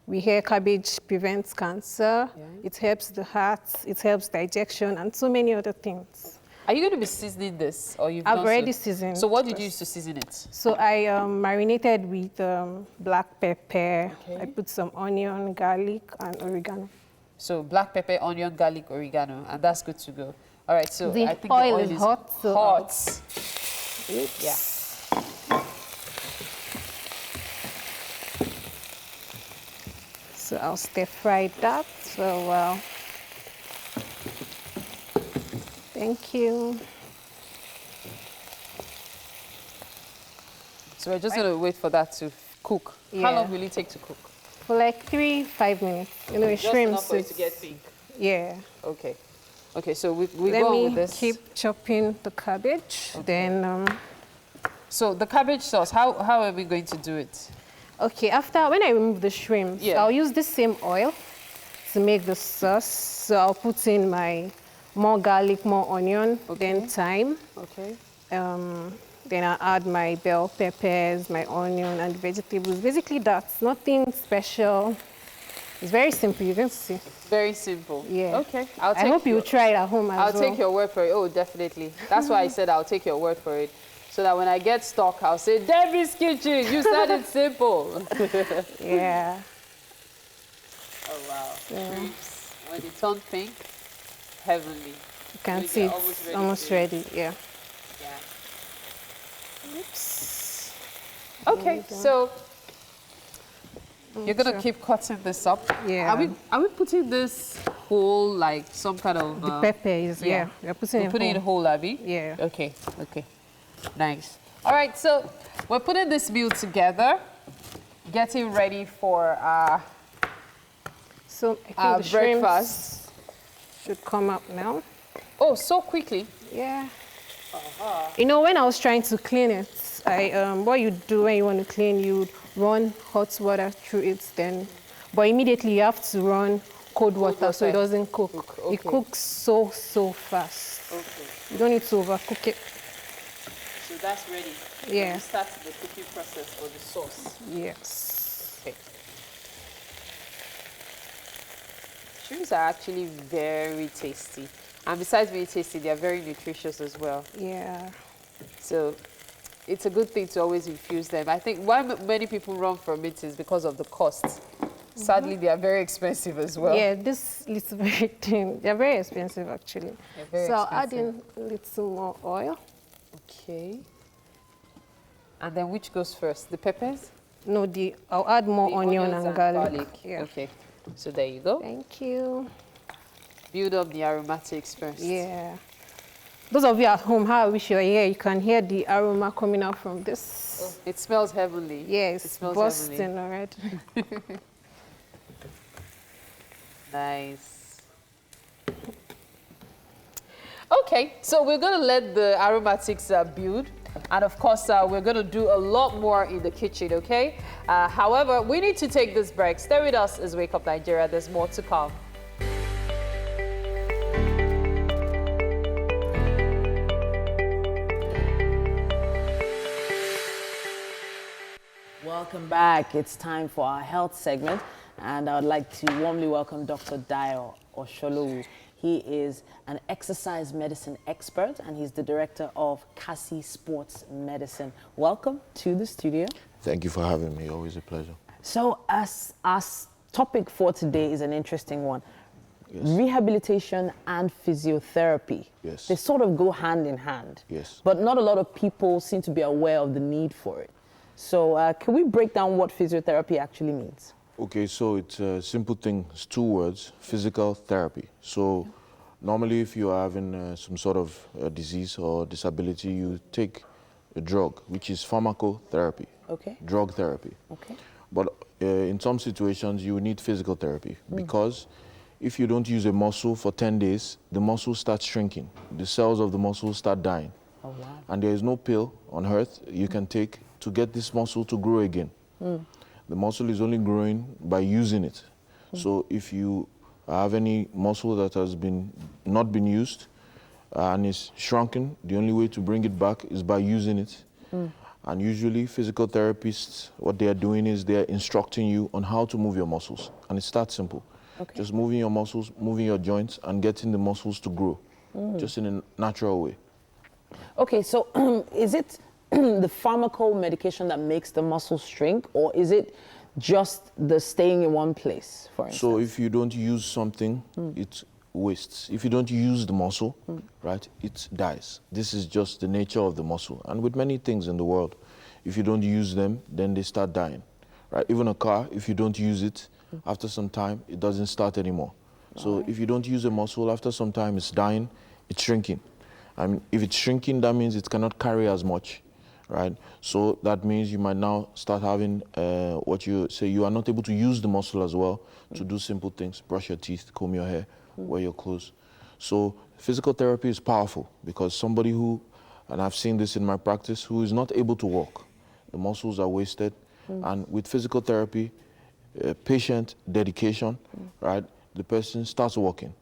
We hear cabbage prevents cancer. Yeah. It helps the heart. It helps digestion and so many other things. Are you going to be seasoning this, or you've I've done already so? seasoned So what did first. you use to season it? So I marinated with black pepper. Okay. I put some onion, garlic, and oregano. So black pepper, onion, garlic, oregano, and that's good to go. All right, so The I think oil the oil is hot, so- hot. Oops. Yeah. So I'll stir fry that for a while. Thank you. So we're just going to wait for that to cook. How Yeah. long will it take to cook? For like 3-5 minutes. You know, Just enough shrimps. for it to is- get pink. Yeah. Okay. Okay, so we Let go on me with this. keep chopping the cabbage. Then, So the cabbage sauce, how are we going to do it? okay, when I remove the shrimps, Yeah. I'll use this same oil to make the sauce. So I'll put in my more garlic, more onion, then thyme. Okay. Then I'll add my bell peppers, my onion, and vegetables. Basically, that's nothing special. It's very simple. You can see. Very simple. Yeah. Okay. I hope you try it at home as I'll well. take your word for it. Oh, definitely. That's why I said I'll take your word for it. So that when I get stuck, I'll say, Debbie's Kitchen, you said it simple. Yeah. Oh, wow. Yeah. Grapes. When it turned pink, heavenly. You can So see they're it's almost ready. Yeah. Yeah. Oops. Okay, so you're gonna keep cutting this up. Yeah. Are we putting this whole, like some kind of The pepper is, yeah. We're putting it whole, Abby? Yeah. Okay, okay. Nice. All right, so we're putting this meal together, getting ready for our breakfast. Should come up now. Oh, so quickly? Yeah. You know, when I was trying to clean it, what you do when you want to clean, you run hot water through it, but immediately you have to run cold water so it doesn't cook. Okay. It cooks so fast. Okay. You don't need to overcook it. So that's ready. Yeah. We start the cooking process for the sauce. Yes. Okay. Shrimps are actually very tasty. And besides being tasty, they are very nutritious as well. Yeah. So it's a good thing to always infuse them. I think why many people run from it is because of the cost. Sadly, they are very expensive as well. Yeah, this little very thin. They're very expensive, actually. Very so I'll add expensive. in a little more oil. Okay. And then which goes first? The peppers? No, I'll add more The onion onions and garlic. Yeah. Okay. So there you go. Thank you. Build up the aromatics first. Yeah. Those of you at home, how I wish you were here, you can hear the aroma coming out from this. Oh, it smells heavenly. Yes, it smells bursting heavenly. already. Nice. Okay, so we're going to let the aromatics build. And of course, we're going to do a lot more in the kitchen, okay? However, we need to take this break. Stay with us as Wake Up Nigeria. There's more to come. Welcome back. It's time for our health segment, and I would like to warmly welcome Dr. Dayo Osholowu. He is an exercise medicine expert, and he's the director of Kasi Sports Medicine. Welcome to the studio. Thank you for having me. Always a pleasure. So, our topic for today is an interesting one. Yes. Rehabilitation and physiotherapy. Yes. They sort of go hand in hand. Yes. But not a lot of people seem to be aware of the need for it. So can we break down what physiotherapy actually means? Okay, so it's a simple thing. It's 2 words, physical therapy. So normally if you are having some sort of disease or disability, you take a drug, which is pharmacotherapy. Okay. Drug therapy. Okay. But in some situations, you need physical therapy because if you don't use a muscle for 10 days, the muscle starts shrinking. The cells of the muscle start dying. Oh, wow. And there is no pill on earth you can take to get this muscle to grow again. The muscle is only growing by using it. So if you have any muscle that has not been used and is shrunken, the only way to bring it back is by using it. And usually physical therapists, what they are doing is they are instructing you on how to move your muscles. And it's that simple. Okay. Just moving your muscles, moving your joints, and getting the muscles to grow, just in a natural way. Okay, so is it the medication that makes the muscles shrink, or is it just the staying in one place, for instance? So if you don't use something, it wastes. If you don't use the muscle, right, it dies. This is just the nature of the muscle. And with many things in the world, if you don't use them, then they start dying, right? Even a car, if you don't use it, after some time, it doesn't start anymore. So if you don't use a muscle, after some time, it's dying, it's shrinking. And if it's shrinking, that means it cannot carry as much. Right, so that means you might now start having what you say you are not able to use the muscle as well to do simple things, brush your teeth, comb your hair, wear your clothes. So physical therapy is powerful because somebody who, and I've seen this in my practice, who is not able to walk, the muscles are wasted, and with physical therapy, patient dedication, right, the person starts walking.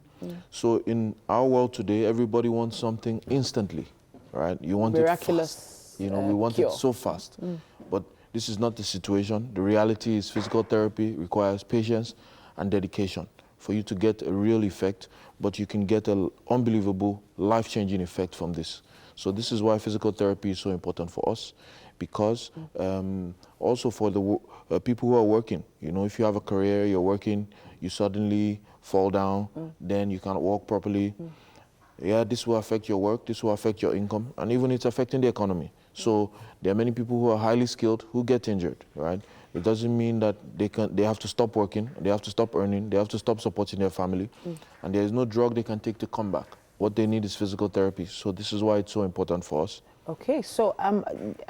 So in our world today, everybody wants something instantly, right? You want miraculous. It fast. You know, we want cure. it so fast. But this is not the situation. The reality is physical therapy requires patience and dedication for you to get a real effect, but you can get an unbelievable, life-changing effect from this. So this is why physical therapy is so important for us, because also for the people who are working, you know, if you have a career, you're working, you suddenly fall down, then you can't walk properly. Yeah, this will affect your work, this will affect your income, and even it's affecting the economy. So there are many people who are highly skilled who get injured, right? It doesn't mean that they have to stop working, they have to stop earning, they have to stop supporting their family, and there is no drug they can take to come back. What they need is physical therapy. So this is why it's so important for us. Okay, so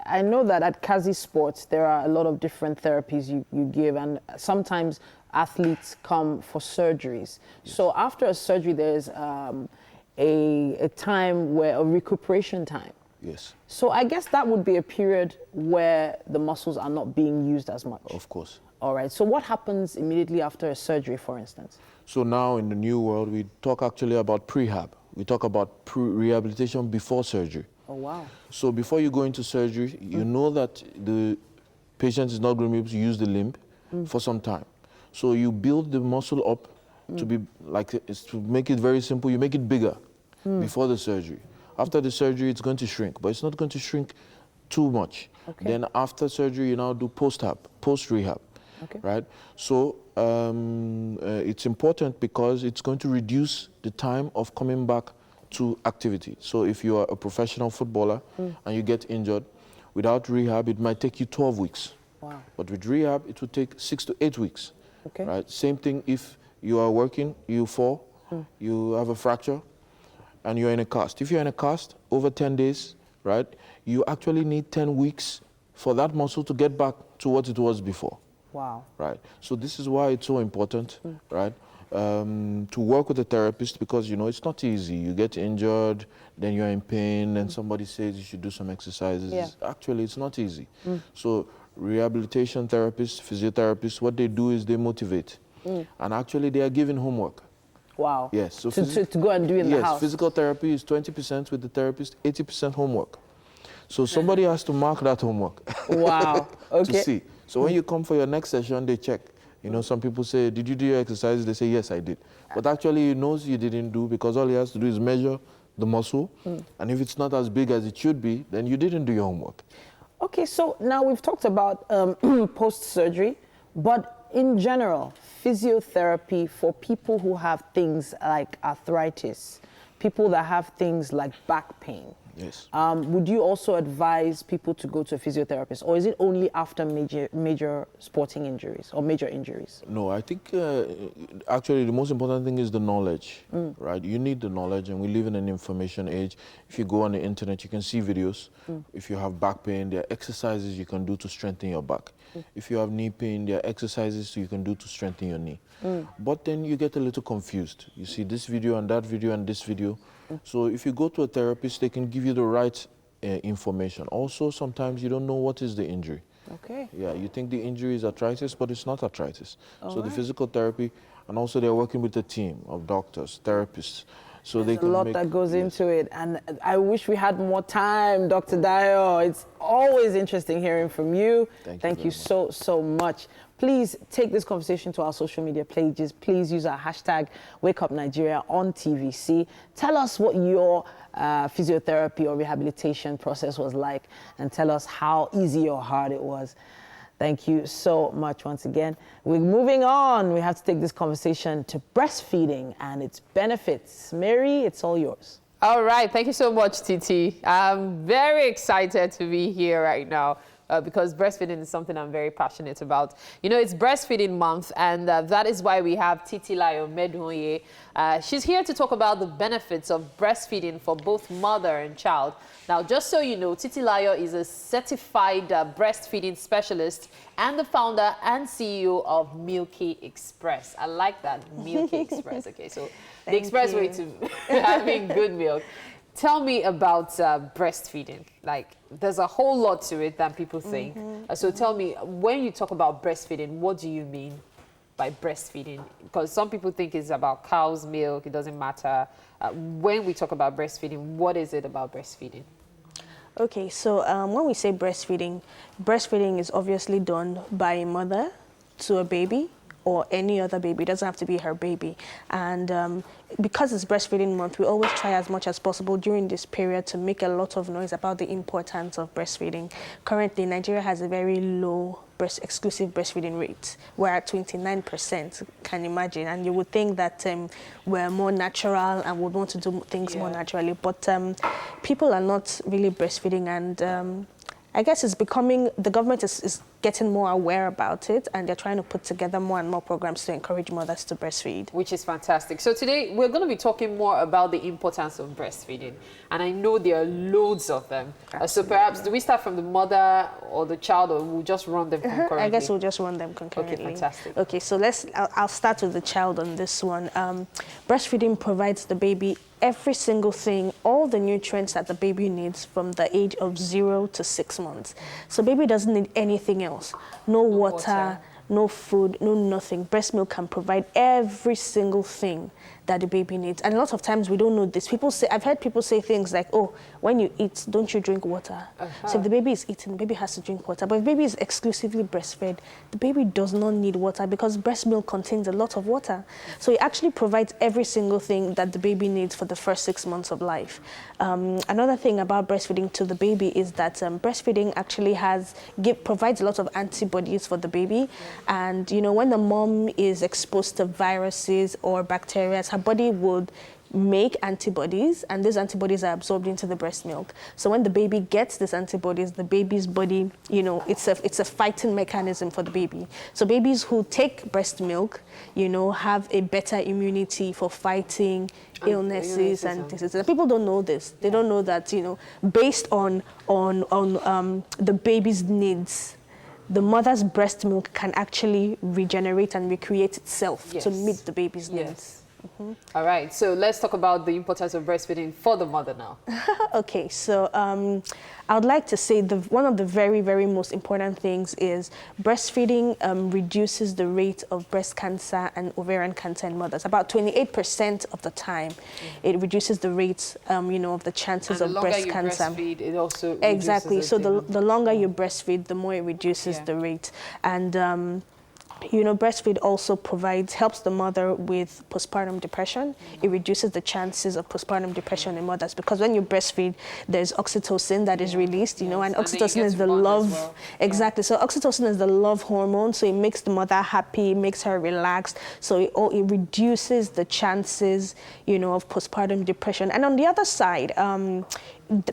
I know that at Kazi Sports, there are a lot of different therapies you give, and sometimes athletes come for surgeries. Yes. So after a surgery, there's a time where a recuperation time. Yes. So I guess that would be a period where the muscles are not being used as much. Of course. All right, so what happens immediately after a surgery, for instance? So now in the new world, we talk actually about prehab. We talk about rehabilitation before surgery. Oh, wow. So before you go into surgery, you know that the patient is not going to be able to use the limb for some time. So you build the muscle up to be like, to make it very simple, you make it bigger before the surgery. After the surgery, it's going to shrink, but it's not going to shrink too much. Okay. Then after surgery, you now do post-rehab, right? So it's important because it's going to reduce the time of coming back to activity. So if you are a professional footballer and you get injured, without rehab, it might take you 12 weeks. Wow. But with rehab, it would take 6 to 8 weeks. Okay. Right? Same thing if you are working, you fall, you have a fracture, and you're in a cast. If you're in a cast, over 10 days, right, you actually need 10 weeks for that muscle to get back to what it was before. Wow. Right. So this is why it's so important, right, to work with a therapist, because, you know, it's not easy. You get injured, then you're in pain, and somebody says you should do some exercises. Yeah. Actually, it's not easy. So rehabilitation therapists, physiotherapists, what they do is they motivate. And actually, they are given homework. Wow. Yes. So to go and do in the house. Yes, physical therapy is 20% with the therapist, 80% homework. So somebody has to mark that homework. Wow. Okay. To see. So when you come for your next session, they check. You know, some people say, did you do your exercises? They say, yes, I did. But actually, he knows you didn't do, because all he has to do is measure the muscle. And if it's not as big as it should be, then you didn't do your homework. Okay, so now we've talked about post-surgery, but in general, physiotherapy for people who have things like arthritis, people that have things like back pain. Yes. Would you also advise people to go to a physiotherapist, or is it only after major sporting injuries or major injuries? No, I think actually the most important thing is the knowledge, right? You need the knowledge, and we live in an information age. If you go on the internet, you can see videos. If you have back pain, there are exercises you can do to strengthen your back. If you have knee pain, there are exercises you can do to strengthen your knee. But then you get a little confused. You see this video and that video and this video. So if you go to a therapist, they can give you the right information. Also, sometimes you don't know what is the injury. Okay. Yeah, you think the injury is arthritis, but it's not arthritis. So the physical therapy, and also they're working with a team of doctors, therapists. So There's they can a lot that goes into it, and I wish we had more time, Dr. Dayo. It's always interesting hearing from you. Thank you so much. Please take this conversation to our social media pages. Please use our hashtag WakeUpNigeria on TVC. Tell us what your physiotherapy or rehabilitation process was like, and tell us how easy or hard it was. Thank you so much once again. We're moving on. We have to take this conversation to breastfeeding and its benefits. Mary, it's all yours. All right. Thank you so much, Titi. I'm very excited to be here right now. Because breastfeeding is something I'm very passionate about. You know, it's breastfeeding month, and that is why we have Titilayo Medunye. She's here to talk about the benefits of breastfeeding for both mother and child. Now, just so you know, Titilayo is a certified breastfeeding specialist and the founder and CEO of Milky Express. I like that, Milky Express. Okay, so the express way to having good milk. Tell me about breastfeeding. Like, there's a whole lot to it than people think. So tell me, when you talk about breastfeeding, what do you mean by breastfeeding? Because some people think it's about cow's milk, it doesn't matter. When we talk about breastfeeding, what is it about breastfeeding? Okay, so when we say breastfeeding, breastfeeding is obviously done by a mother to a baby or any other baby. It doesn't have to be her baby. And because it's breastfeeding month, we always try as much as possible during this period to make a lot of noise about the importance of breastfeeding. Currently, Nigeria has a very low exclusive breastfeeding rate. We're at 29%, can you imagine? And you would think that we're more natural and would want to do things more naturally, but people are not really breastfeeding, and I guess it's becoming, the government is getting more aware about it, and they're trying to put together more and more programs to encourage mothers to breastfeed. Which is fantastic. So today we're going to be talking more about the importance of breastfeeding, and I know there are loads of them. So perhaps, do we start from the mother or the child, or we'll just run them concurrently? I guess we'll just run them concurrently. Okay, fantastic. Okay, so I'll start with the child on this one. Breastfeeding provides the baby every single thing, all the nutrients that the baby needs from the age of 0 to 6 months. So baby doesn't need anything else. No water, no food, no nothing. Breast milk can provide every single thing that the baby needs. And a lot of times we don't know this. People say, I've heard people say things like, oh, when you eat, don't you drink water? So if the baby is eating, the baby has to drink water. But if the baby is exclusively breastfed, the baby does not need water because breast milk contains a lot of water. So it actually provides every single thing that the baby needs for the first 6 months of life. Another thing about breastfeeding to the baby is that breastfeeding actually provides a lot of antibodies for the baby. And, you know, when the mom is exposed to viruses or bacteria, her body would make antibodies, and these antibodies are absorbed into the breast milk. So when the baby gets these antibodies, the baby's body, you know, it's a fighting mechanism for the baby. So babies who take breast milk, you know, have a better immunity for fighting illnesses and diseases. And people don't know this. They don't know that, you know, based on the baby's needs, the mother's breast milk can actually regenerate and recreate itself to meet the baby's needs. All right, so let's talk about the importance of breastfeeding for the mother now. Okay, so I would like to say one of the very, very most important things is breastfeeding reduces the rate of breast cancer and ovarian cancer in mothers. About 28% of the time, it reduces the rates, you know, of the chances of breast cancer. And the longer you breastfeed, it also exactly. So the longer you breastfeed, the more it reduces the rate. And you know, breastfeed also helps the mother with postpartum depression. It reduces the chances of postpartum depression in mothers because when you breastfeed, there's oxytocin that is released, you know, and oxytocin is the love. Exactly. So oxytocin is the love hormone. So it makes the mother happy, it makes her relaxed. So it reduces the chances, you know, of postpartum depression. And on the other side,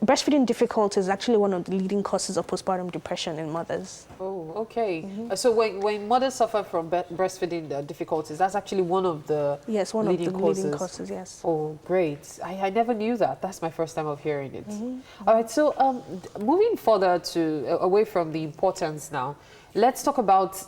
breastfeeding difficulty is actually one of the leading causes of postpartum depression in mothers. Oh, okay. So when mothers suffer from breastfeeding difficulties, that's actually one of the leading causes. Yes. Oh, great. I never knew that. That's my first time of hearing it. All right, so moving further away from the importance now, let's talk about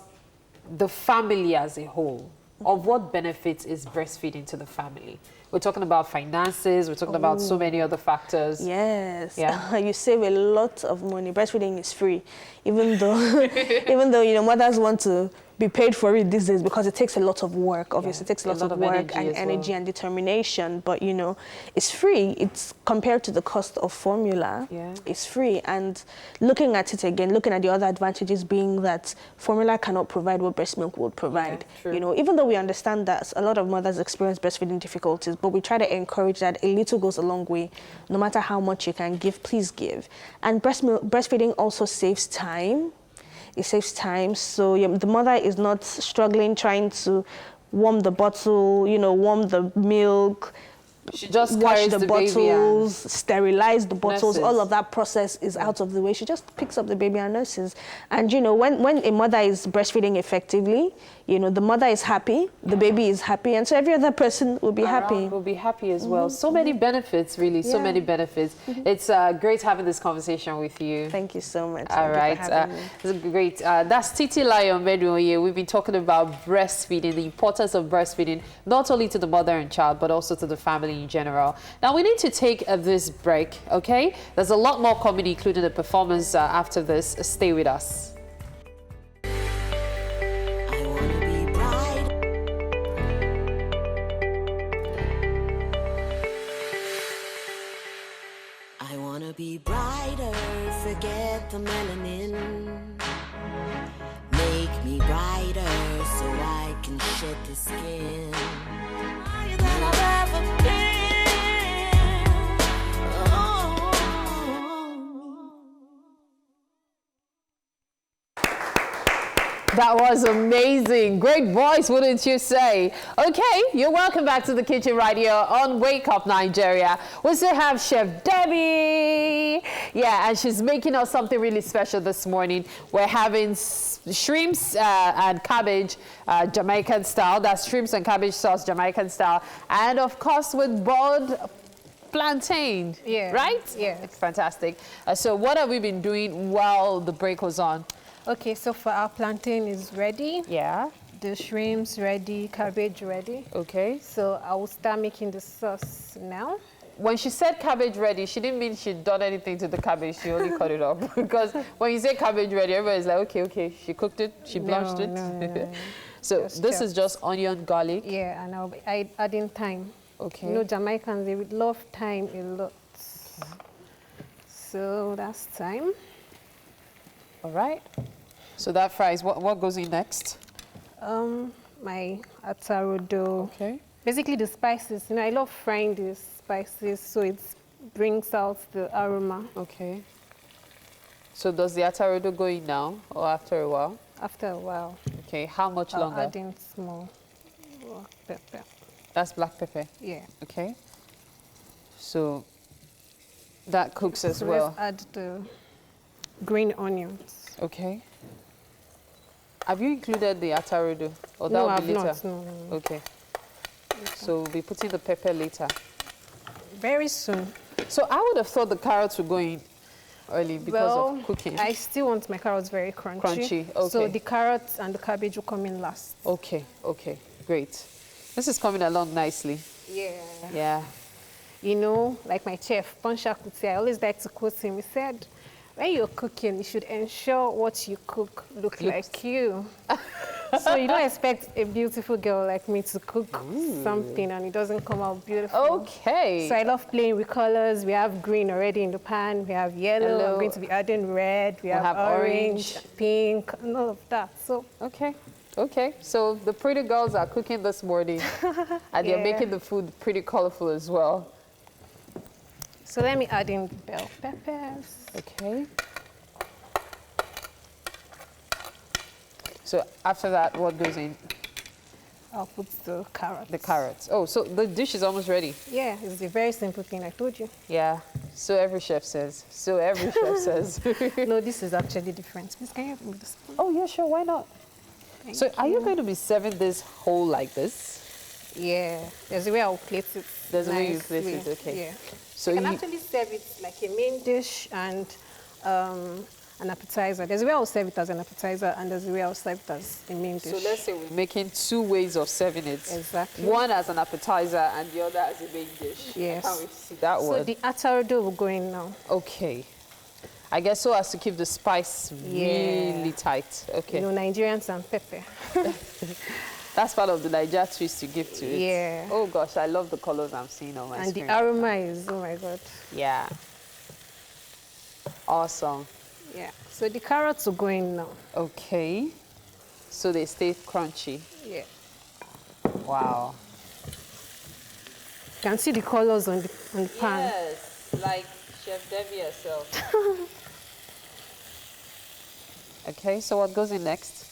the family as a whole. Of what benefits is breastfeeding to the family? We're talking about finances, we're talking about so many other factors. Yes. Yeah. You save a lot of money. Breastfeeding is free, even though you know, mothers want to be paid for it these days because it takes a lot of work. Obviously, it takes a lot of work and energy and determination. But you know, it's free. It's compared to the cost of formula. It's free. And looking at it again, looking at the other advantages being that formula cannot provide what breast milk would provide. You know, even though we understand that a lot of mothers experience breastfeeding difficulties, but we try to encourage that a little goes a long way. No matter how much you can give, please give. And breastfeeding also saves time. It saves time, so the mother is not struggling trying to warm the bottle, you know, warm the milk, she just wash the baby bottles, sterilize the bottles. All of that process is out of the way. She just picks up the baby and nurses. And you know, when a mother is breastfeeding effectively, you know, the mother is happy, the baby is happy, and so every other person will be happy. Will be happy as well. So many benefits, really, so many benefits. It's great having this conversation with you. Thank you so much. All right, it's great. That's Titilayo Meduoye. We've been talking about breastfeeding, the importance of breastfeeding, not only to the mother and child, but also to the family in general. Now, we need to take this break, okay? There's a lot more coming, including the performance after this. Stay with us. Be brighter, forget the melanin. Make me brighter so I can shed the skin. Higher than I've ever been. Oh. That was amazing. Great voice, wouldn't you say? Okay, you're welcome back to the kitchen right here on Wake Up Nigeria. We still have Chef Debbie. Yeah, and she's making us something really special this morning. We're having shrimps and cabbage Jamaican style. That's shrimps and cabbage sauce Jamaican style. And of course with boiled plantain, right? Yeah. It's fantastic. So what have we been doing while the break was on? Okay, so for our plantain is ready. Yeah. The shrimps ready, cabbage ready. Okay. So I will start making the sauce now. When she said cabbage ready, she didn't mean she'd done anything to the cabbage. She only cut it up. Because when you say cabbage ready, everybody's like, okay, okay. She cooked it, she blanched it. No. So Just this chopped. is just onion, garlic. Yeah, and I'll be adding thyme. Okay. You know, Jamaicans, they would love thyme a lot. So that's thyme. All right. So that fries. What goes in next? My atarodo. Okay. Basically the spices. You know, I love frying the spices so it brings out the aroma. Okay. So does the atarodo go in now or after a while? After a while. Okay. How much longer? I'll add in small black pepper. That's black pepper. Yeah. Okay. So that cooks as So well. let's add the green onions. Okay. Have you included the atarodo? Or that No, will I've be later? not. No. Okay. So we'll be putting the pepper later. Very soon. So I would have thought the carrots would go in early because of cooking. I still want my carrots very crunchy. Crunchy, okay. So the carrots and the cabbage will come in last. Okay, okay, great. This is coming along nicely. Yeah. Yeah. You know, like my chef, Ponsha Kuti, I always like to quote him. He said, when you're cooking, you should ensure what you cook looks like you. So you don't expect a beautiful girl like me to cook something and it doesn't come out beautiful. Okay. So I love playing with colors. We have green already in the pan. We have yellow. I'm going to be adding red. We have orange, pink, and all of that. So okay. Okay, so the pretty girls are cooking this morning and they're making the food pretty colorful as well. So let me add in the bell peppers. Okay. So after that, what goes in? I'll put the carrots. The carrots. Oh, so the dish is almost ready. Yeah, it's a very simple thing, I told you. Yeah, so every chef says. So every chef says. No, this is actually different. Please, can you help me with the spoon? Oh, yeah, sure, why not? So are you going to be serving this whole like this? Yeah, there's a way I'll plate it. There's a way you place nicely. it, okay. Yeah. So you can you- actually serve it like a main dish and an appetizer. There's a way I'll serve it as an appetizer and there's a way I'll serve it as a main dish. So let's say we're making two ways of serving it. Exactly. One as an appetizer and the other as a main dish. Yes. I can't wait to see that So one. the atarodo will go in now. Okay. I guess so as to keep the spice really tight. Okay. You know, Nigerians and pepper. That's part of the Niger twist you give to it. Yeah. Oh gosh, I love the colors I'm seeing on my And screen. the aroma is, oh my God. Yeah. Awesome. Yeah. So the carrots will go in now. Okay. So they stay crunchy. Yeah. Wow. You can see the colors on the pan. Yes, like Chef Debbie herself. Okay, so what goes in next?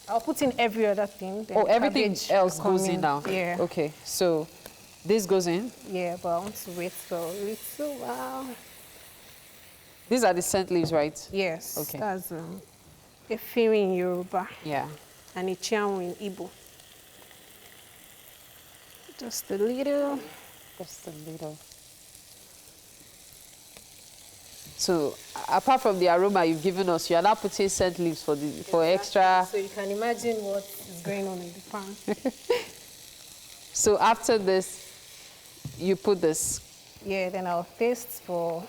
I'll put in every other thing. then Oh, the everything cabbage else will come goes in now? Yeah. Okay, so this goes in. Yeah, but I want to wait for a little while. These are the scent leaves, right? Yes. Okay. That's a Efiri in Yoruba Yeah. and a Chianwu in Igbo. Just a little. Just a little. So apart from the aroma you've given us, you are now putting scent leaves for extra. So you can imagine what is going on in the pan. So after this, you put this. Yeah, then I'll taste for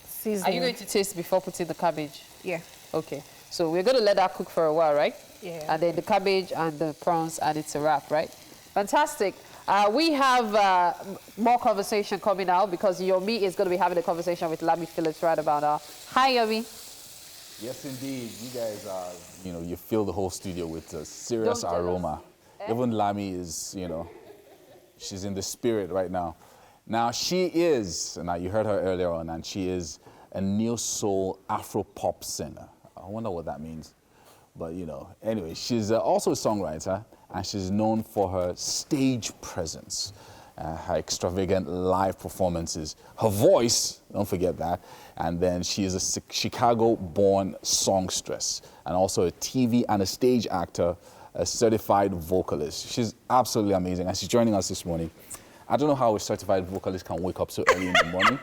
seasoning. Are you going to taste before putting the cabbage? Yeah. Okay. So we're going to let that cook for a while, right? Yeah. And then the cabbage and the prawns, and it's a wrap, right? Fantastic. We have more conversation coming out because Yomi is going to be having a conversation with Lami Phillips right about now. Hi, Yomi. Yes, indeed. You guys are, you fill the whole studio with a serious Don't tell us. aroma. Even Lami is, she's in the spirit right now. Now, she is, now you heard her earlier on, and she is a neo soul Afro pop singer. I wonder what that means. But, anyway, she's also a songwriter, and she's known for her stage presence, her extravagant live performances, her voice, don't forget that, and then she is a Chicago-born songstress, and also a TV and a stage actor, a certified vocalist. She's absolutely amazing, and she's joining us this morning. I don't know how a certified vocalist can wake up so early in the morning.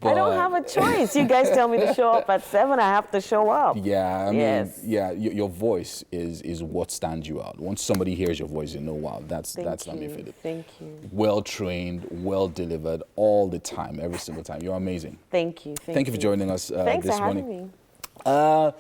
I don't have a choice. You guys tell me to show up at 7, I have to show up. Yeah, I mean, Yes. yeah, your voice is what stands you out. Once somebody hears your voice, you know, wow, that's Lami Phillips. Thank you. Well trained, well delivered, all the time, every single time. You're amazing. Thank you. Thank you for joining us Thanks this for having morning. me.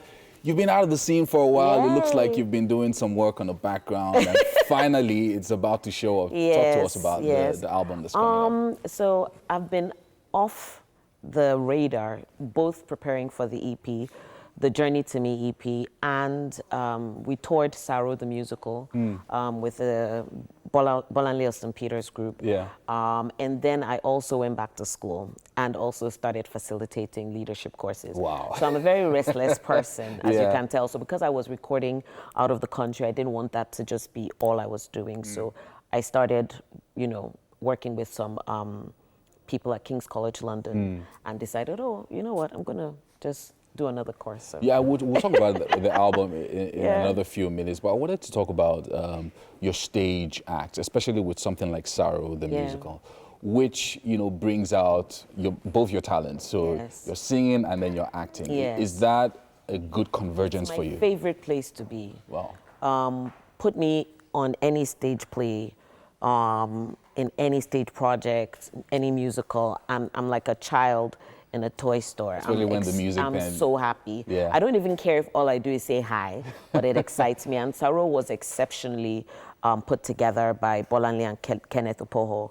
You've been out of the scene for a while. It looks like Yay. you've been doing some work on the background, and finally, it's about to show up. Talk to us about the album that's coming up. So I've been off the radar, both preparing for the EP, the Journey to Me EP, and we toured Saro the musical with the Bolanle Austin Peters group. Yeah. And then I also went back to school and also started facilitating leadership courses. Wow. So I'm a very restless person, as you Yeah. can tell. So because I was recording out of the country, I didn't want that to just be all I was doing. So I started, working with some people at King's College London and decided, oh, you know what, I'm going to just do another course. So. Yeah, we'll talk about the album in Yeah. another few minutes, but I wanted to talk about your stage act, especially with something like Saro, the Yeah. musical, which, boings out both your talents. So Yes. you're singing and then you're acting. Yes. Is that a good convergence for you? My favorite place to be. Wow. Put me on any stage play, in any stage project, any musical. I'm like a child in a toy store. Especially when the music I'm then- so happy. Yeah. I don't even care if all I do is say hi, but it excites me. And Saro was exceptionally put together by Bolanle and Kenneth Opoho.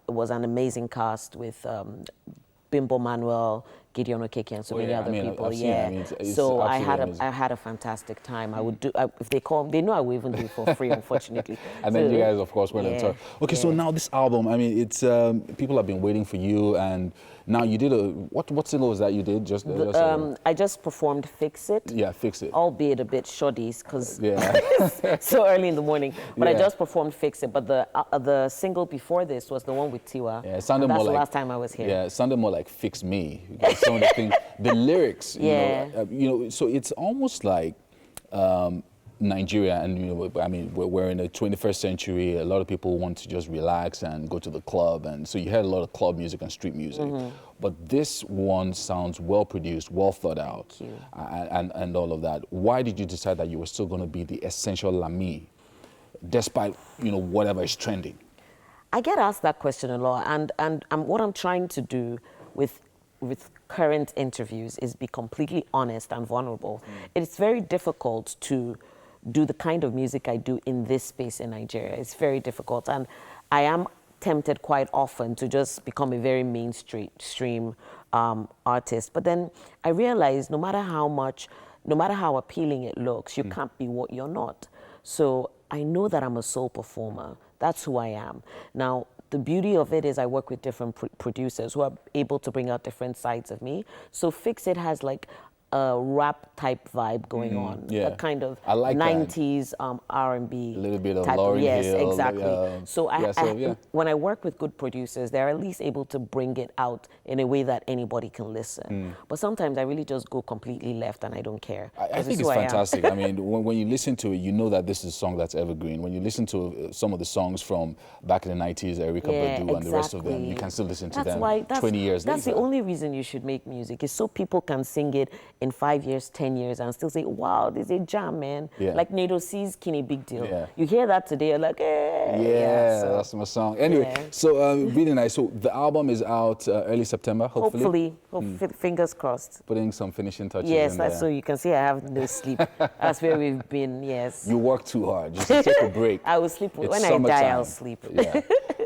It was an amazing cast with Bimbo Manuel, Gideon Okeke, and so many other people. I've seen it. I mean, it's So I absolutely amazing. had a fantastic time. I would do if they call. They know I will even do it for free, unfortunately. And then you guys, of course, went and toured. Okay, so now this album, I mean, it's people have been waiting for you, and now you did what single was that you did? I just performed "Fix It." Yeah, Fix It. Albeit a bit shoddies because Yeah. so early in the morning. But I Yeah. just performed "Fix It." But the single before this was the one with Tiwa. Yeah, it sounded and that's more the like last time I was here. Yeah, it sounded more like "Fix Me." Because some of the things, the lyrics, Yeah. so it's almost like Nigeria, and I mean, we're in the 21st century. A lot of people want to just relax and go to the club, and so you heard a lot of club music and street music. Mm-hmm. But this one sounds well produced, well thought out, and all of that. Why did you decide that you were still going to be the essential Lami, despite whatever is trending? I get asked that question a lot, and what I'm trying to do with current interviews is be completely honest and vulnerable. It's very difficult to do the kind of music I do in this space in Nigeria. It's very difficult, and I am tempted quite often to just become a very mainstream artist. But then I realize no matter how appealing it looks, you can't be what you're not. So I know that I'm a soul performer. That's who I am. Now, the beauty of it is I work with different producers who are able to bring out different sides of me. So Fix It has like a rap type vibe going on. yeah. A kind of I like that. 90s R&B. A little bit of type Lauryn yes, Hill, exactly. So yeah. when I work with good producers, they're at least able to bring it out in a way that anybody can listen. But sometimes I really just go completely left and I don't care. I 'cause think who it's I am. fantastic. I mean, when you listen to it, you know that this is a song that's evergreen. When you listen to some of the songs from back in the 90s, Erykah Badu and the rest of them, you can still listen to them 20 years That's later. the only reason you should make music, is so people can sing it in 5 years, 10 years, and still say, wow, this is a jam, man. Yeah. Like Nado C's Kenny Big Deal. Yeah. You hear that today, you're like, eh. Yeah, so- that's my song. Anyway, Yeah. so really nice. So the album is out early September, hopefully. Fingers crossed. Putting some finishing touches Yes, in that's there. so you can see I have no sleep. That's where we've been, yes. You work too hard. Just take a break. I will sleep. It's When I die, summertime. I'll sleep. Yeah.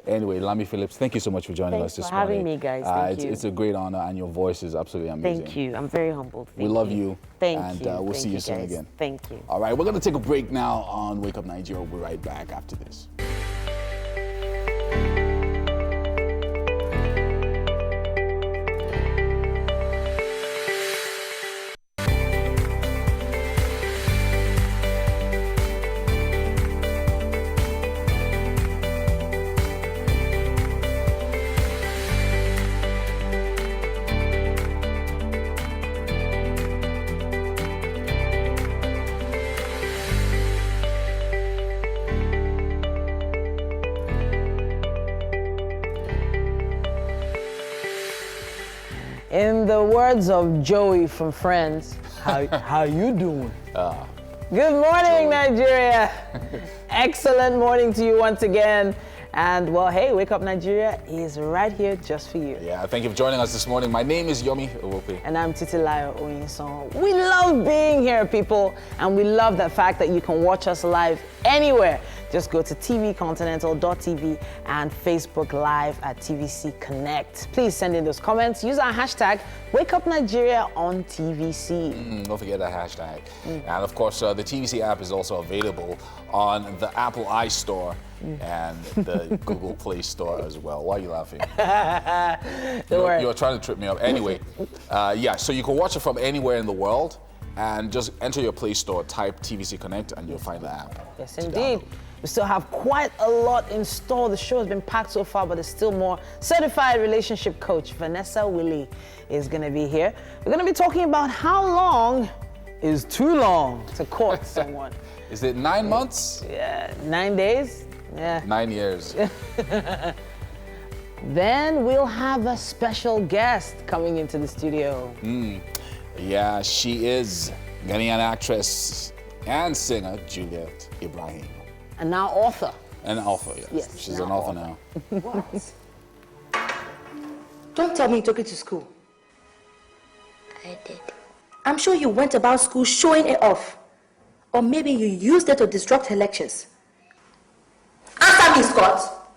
Anyway, Lami Phillips, thank you so much for joining Thanks us this for having morning. me, guys. Thank it's, you. it's a great honor, and your voice is absolutely amazing. Thank you. I'm very humbled. We love you. Thank and, you. we'll Thank see you soon guys. again. Thank you. All right, we're going to take a break now on Wake Up Nigeria. We'll be right back after this. In the words of Joey from Friends, how you doing? Good morning, Nigeria. Excellent morning to you once again. And well, hey, Wake Up Nigeria is right here just for you. Yeah, thank you for joining us this morning. My name is Yomi Owope. And I'm Titilayo Oyinson. We love being here, people, and we love the fact that you can watch us live anywhere. Just go to tvcontinental.tv and Facebook Live at TVC Connect. Please send in those comments. Use our hashtag WakeUpNigeria on TVC. Don't forget that hashtag. And of course, the TVC app is also available on the Apple iStore and the Google Play Store as well. Why are you laughing? You're trying to trip me up. Anyway, yeah, so you can watch it from anywhere in the world and just enter your Play Store, type TVC Connect, and you'll find the app. Yes, indeed. We still have quite a lot in store. The show has been packed so far, but there's still more. Certified relationship coach Vanessa Willie is going to be here. We're going to be talking about how long is too long to court someone. Is it 9 months? Yeah, 9 days. Yeah. 9 years. Then we'll have a special guest coming into the studio. Yeah, she is Ghanaian actress and singer Juliet Ibrahim. And now author. An author, yes. Yes, She's now an author now. What? Don't tell me you took it to school. I did. I'm sure you went about school showing it off. Or maybe you used it to disrupt her lectures. Answer me, Scott.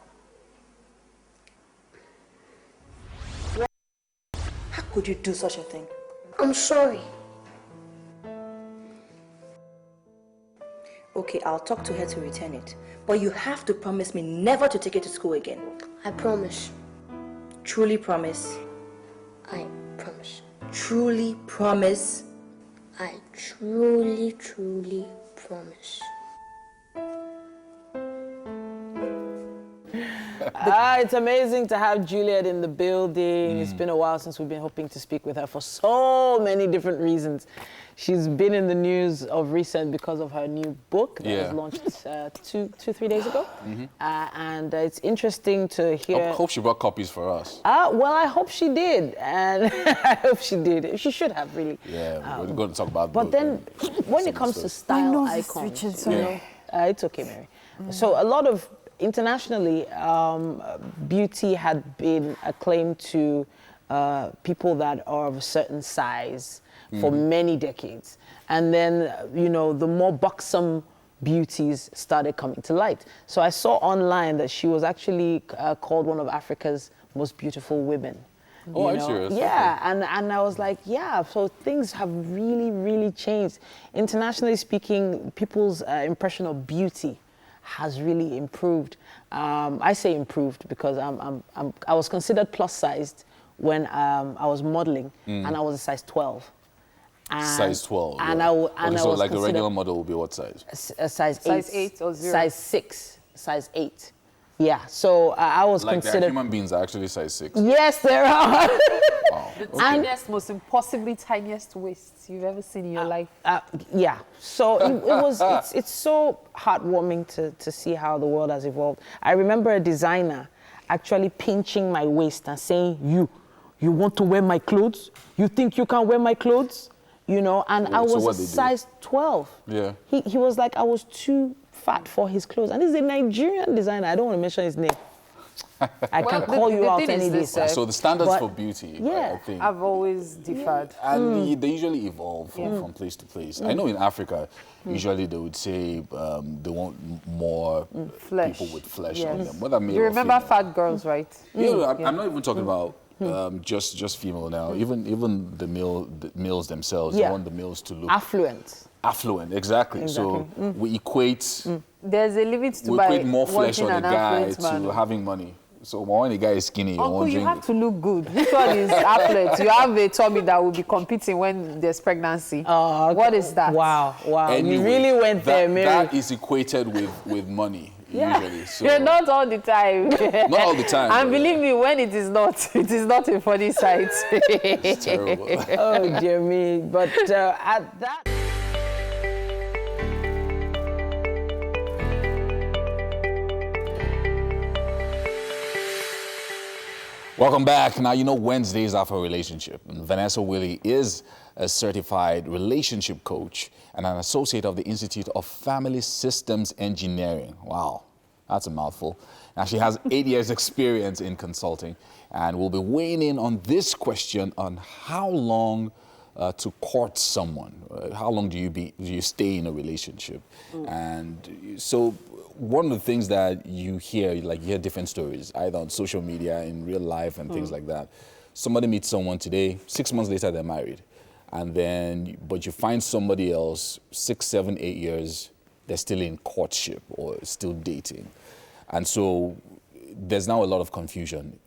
How could you do such a thing? I'm sorry. Okay, I'll talk to her to return it. But you have to promise me never to take it to school again. I promise. Truly promise. I promise. Truly promise. I truly, truly promise. It's amazing to have Juliet in the building. It's been a while since we've been hoping to speak with her for so many different reasons. She's been in the news of recent because of her new book that was launched 3 days ago. And it's interesting to hear. Hope she brought copies for us. Well, I hope she did. And I hope she did. She should have, really. Yeah, we're going to talk about But then, when it comes to style icons, it's okay, Mary. So a lot of internationally, beauty had been acclaimed to people that are of a certain size for many decades. And then, you know, the more buxom beauties started coming to light. So I saw online that she was actually called one of Africa's most beautiful women. Oh, are you serious? Yeah, and I was like, yeah, so things have really, really changed. Internationally speaking, people's impression of beauty has really improved. I say improved because I was considered plus-sized when I was modeling, and I was a size 12. And Size 12. And yeah. I So was like a regular considered model will be what size? a size 8. Size 8 or 0? Size 6. Size 8. Yeah, so I was Like considered... human beings are actually size 6. Yes, there are. The tiniest, most impossibly tiniest waists you've ever seen in your life. Yeah, so it's so heartwarming to see how the world has evolved. I remember a designer actually pinching my waist and saying, you want to wear my clothes? You think you can wear my clothes? You know, and I was a size 12. Yeah. He was like, I was too fat for his clothes. And he's a Nigerian designer. I don't want to mention his name. I can call you out any day. So the standards for beauty, I think. I've always differed. And they usually evolve from place to place. I know in Africa, usually they would say they want more flesh. people with flesh Yes. on them. Whether male You or remember female. fat girls, right? Yeah, I'm not even talking about just female now. Even the males themselves, Yeah. they want the males to look affluent, exactly. So we equate There's a limit to we buy equate more flesh watching on a an guy affluent man. to having money. So when a guy is skinny, you're Uncle, you wondering. have to look good. Which one is athlete? You have a tummy that will be competing when there's pregnancy. What is that? Wow. Anyway, You really went there, Mary. That is equated with money usually. So Yeah, not all the time. Not all the time, And but believe me, when it is not a funny sight. it's terrible. Oh, dear me. But at that... Welcome back. Now, you know Wednesdays are for relationship. And Vanessa Willie is a certified relationship coach and an associate of the Institute of Family Systems Engineering. Wow, that's a mouthful. Now, she has 8 years experience in consulting and will be weighing in on this question on how long to court someone. How long do you stay in a relationship? And so one of the things that you hear, you hear different stories, either on social media, in real life, and things like that. Somebody meets someone today, 6 months later they're married. And then, but you find somebody else, 6, 7, 8 years, they're still in courtship or still dating. And so there's now a lot of confusion.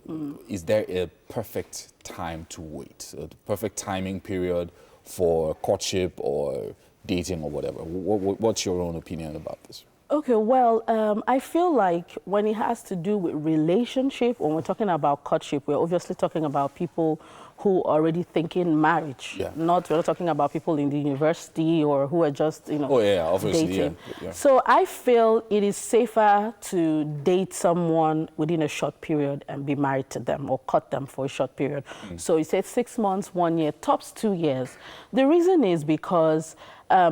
Is there a perfect time to wait? A perfect timing period for courtship or dating or whatever? What's your own opinion about this? Okay, well, I feel like when it has to do with relationship, when we're talking about courtship, we're obviously talking about people who are already thinking marriage. Yeah. We're not talking about people in the university or who are just, obviously, dating. yeah. So I feel it is safer to date someone within a short period and be married to them or court them for a short period. So you say 6 months, 1 year, tops 2 years. The reason is because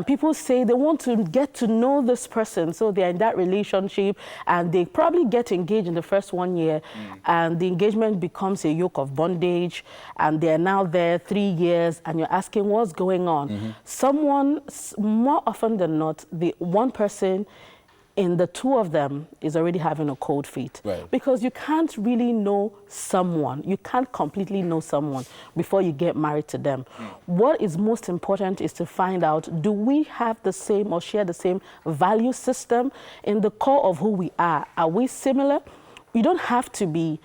people say they want to get to know this person, so they're in that relationship and they probably get engaged in the first 1 year and the engagement becomes a yoke of bondage and they're now there 3 years and you're asking what's going on. Someone, more often than not, the one person in the two of them is already having a cold feet. Right. Because you can't really know someone. You can't completely know someone before you get married to them. What is most important is to find out, do we have the same or share the same value system in the core of who we are? Are we similar? You don't have to be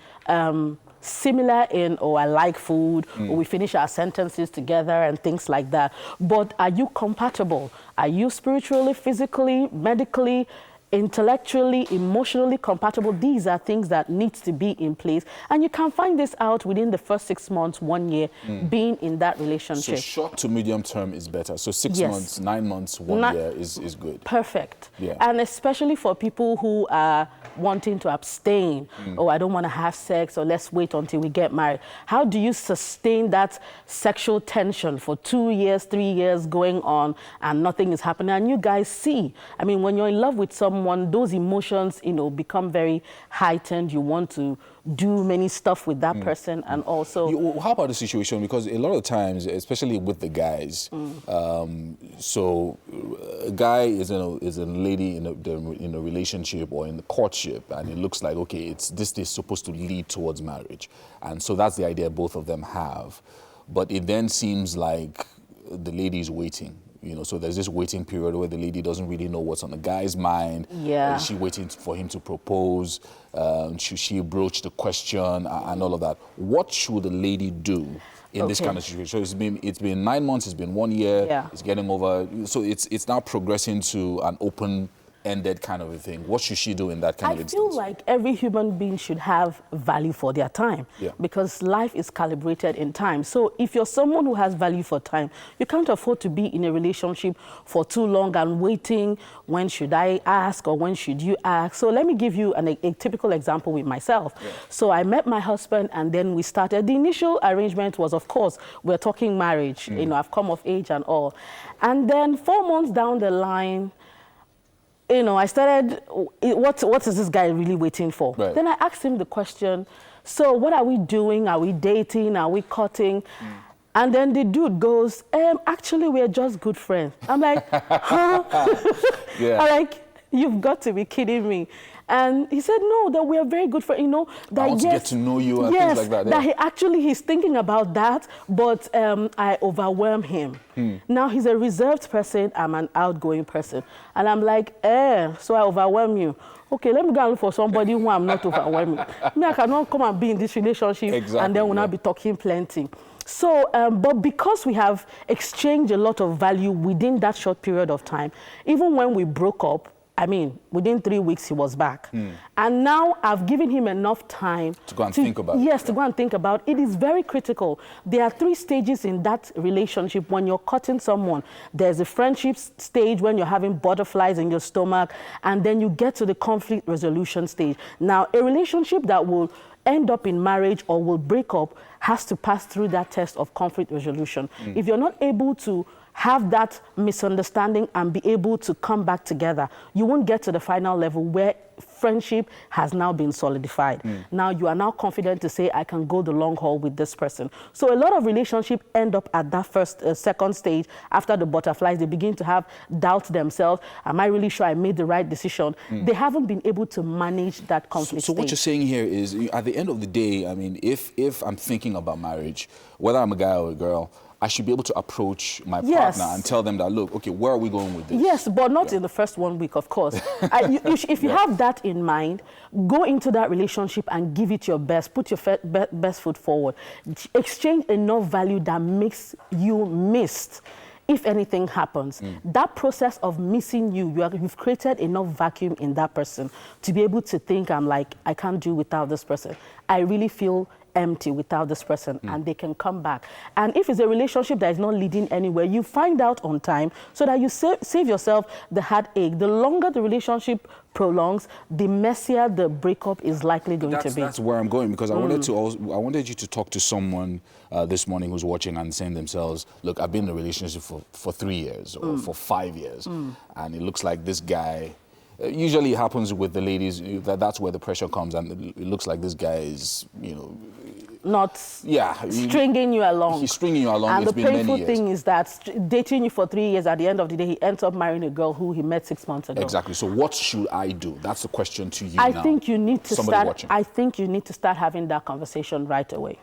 similar in, I like food, or we finish our sentences together and things like that. But are you compatible? Are you spiritually, physically, medically, intellectually, emotionally compatible? These are things that need to be in place. And you can find this out within the first 6 months, 1 year, being in that relationship. So short to medium term is better. So 6 Yes. months, 9 months, 1 year is good. Perfect. Yeah. And especially for people who are wanting to abstain, I don't want to have sex, or let's wait until we get married. How do you sustain that sexual tension for 2 years, 3 years going on and nothing is happening? And you guys see, when you're in love with someone, those emotions, become very heightened. You want to do many stuff with that person, and also... How about the situation? Because a lot of times, especially with the guys, so a guy is a lady in a relationship or in the courtship, and it looks like, okay, this is supposed to lead towards marriage. And so that's the idea both of them have. But it then seems like the lady is waiting. So there's this waiting period where the lady doesn't really know what's on the guy's mind. Yeah. Is she waiting for him to propose? Should she broach the question and all of that? What should the lady do in this kind of situation? So it's been 9 months, it's been 1 year, Yeah. it's getting over. So it's now progressing to an open-ended kind of a thing. What should she do in that kind of I instance? feel like every human being should have value for their time, because life is calibrated in time. So if you're someone who has value for time, you can't afford to be in a relationship for too long and waiting, when should I ask or when should you ask? So let me give you a typical example with myself. So I met my husband and then we started. The initial arrangement was, of course, we're talking marriage. I've come of age and all. And then 4 months down the line, I started, what is this guy really waiting for? Right. Then I asked him the question, so what are we doing? Are we dating? Are we courting? And then the dude goes, actually, we're just good friends. I'm like, huh? Yeah. I'm like, you've got to be kidding me. And he said, no, that we are very good for, that I want to get to know you and things like that. That he's thinking about that, but I overwhelm him. Now, he's a reserved person, I'm an outgoing person. And I'm like, so I overwhelm you. Okay, let me go and look for somebody who I'm not overwhelming. Me, I cannot come and be in this relationship and then we'll not be talking plenty. So, but because we have exchanged a lot of value within that short period of time, even when we broke up, I mean, within 3 weeks, he was back. And now I've given him enough time to go and think about it. Yes, to go and think about it. It is very critical. There are 3 stages in that relationship when you're cutting someone. There's a friendship stage when you're having butterflies in your stomach, and then you get to the conflict resolution stage. Now, a relationship that will end up in marriage or will break up has to pass through that test of conflict resolution. If you're not able to have that misunderstanding and be able to come back together, you won't get to the final level where friendship has now been solidified. Now you are now confident to say, I can go the long haul with this person. So a lot of relationships end up at that second stage. After the butterflies, they begin to have doubts themselves. Am I really sure I made the right decision? They haven't been able to manage that conflict So what you're saying here is, at the end of the day, I mean, if I'm thinking about marriage, whether I'm a guy or a girl, I should be able to approach my partner and tell them that, look, okay, where are we going with this? Yes, but not in the first 1 week, of course. If you have that in mind, go into that relationship and give it your best. Put your best foot forward. Exchange enough value that makes you missed if anything happens. That process of missing you've created enough vacuum in that person to be able to think, I can't do without this person. I really feel empty without this person, and they can come back. And if it's a relationship that is not leading anywhere, you find out on time so that you save yourself the heartache. The longer the relationship prolongs, the messier the breakup is likely going to be. That's where I'm going, because I wanted you to talk to someone this morning who's watching and saying themselves, look, I've been in a relationship for 3 years or for 5 years, and it looks like this guy. Usually it happens with the ladies, that's where the pressure comes, and it looks like this guy is, not stringing you along. He's stringing you along. And the painful thing is that dating you for 3 years, at the end of the day, he ends up marrying a girl who he met 6 months ago. Exactly. So what should I do? That's the question to you now. I think you need to start having that conversation right away.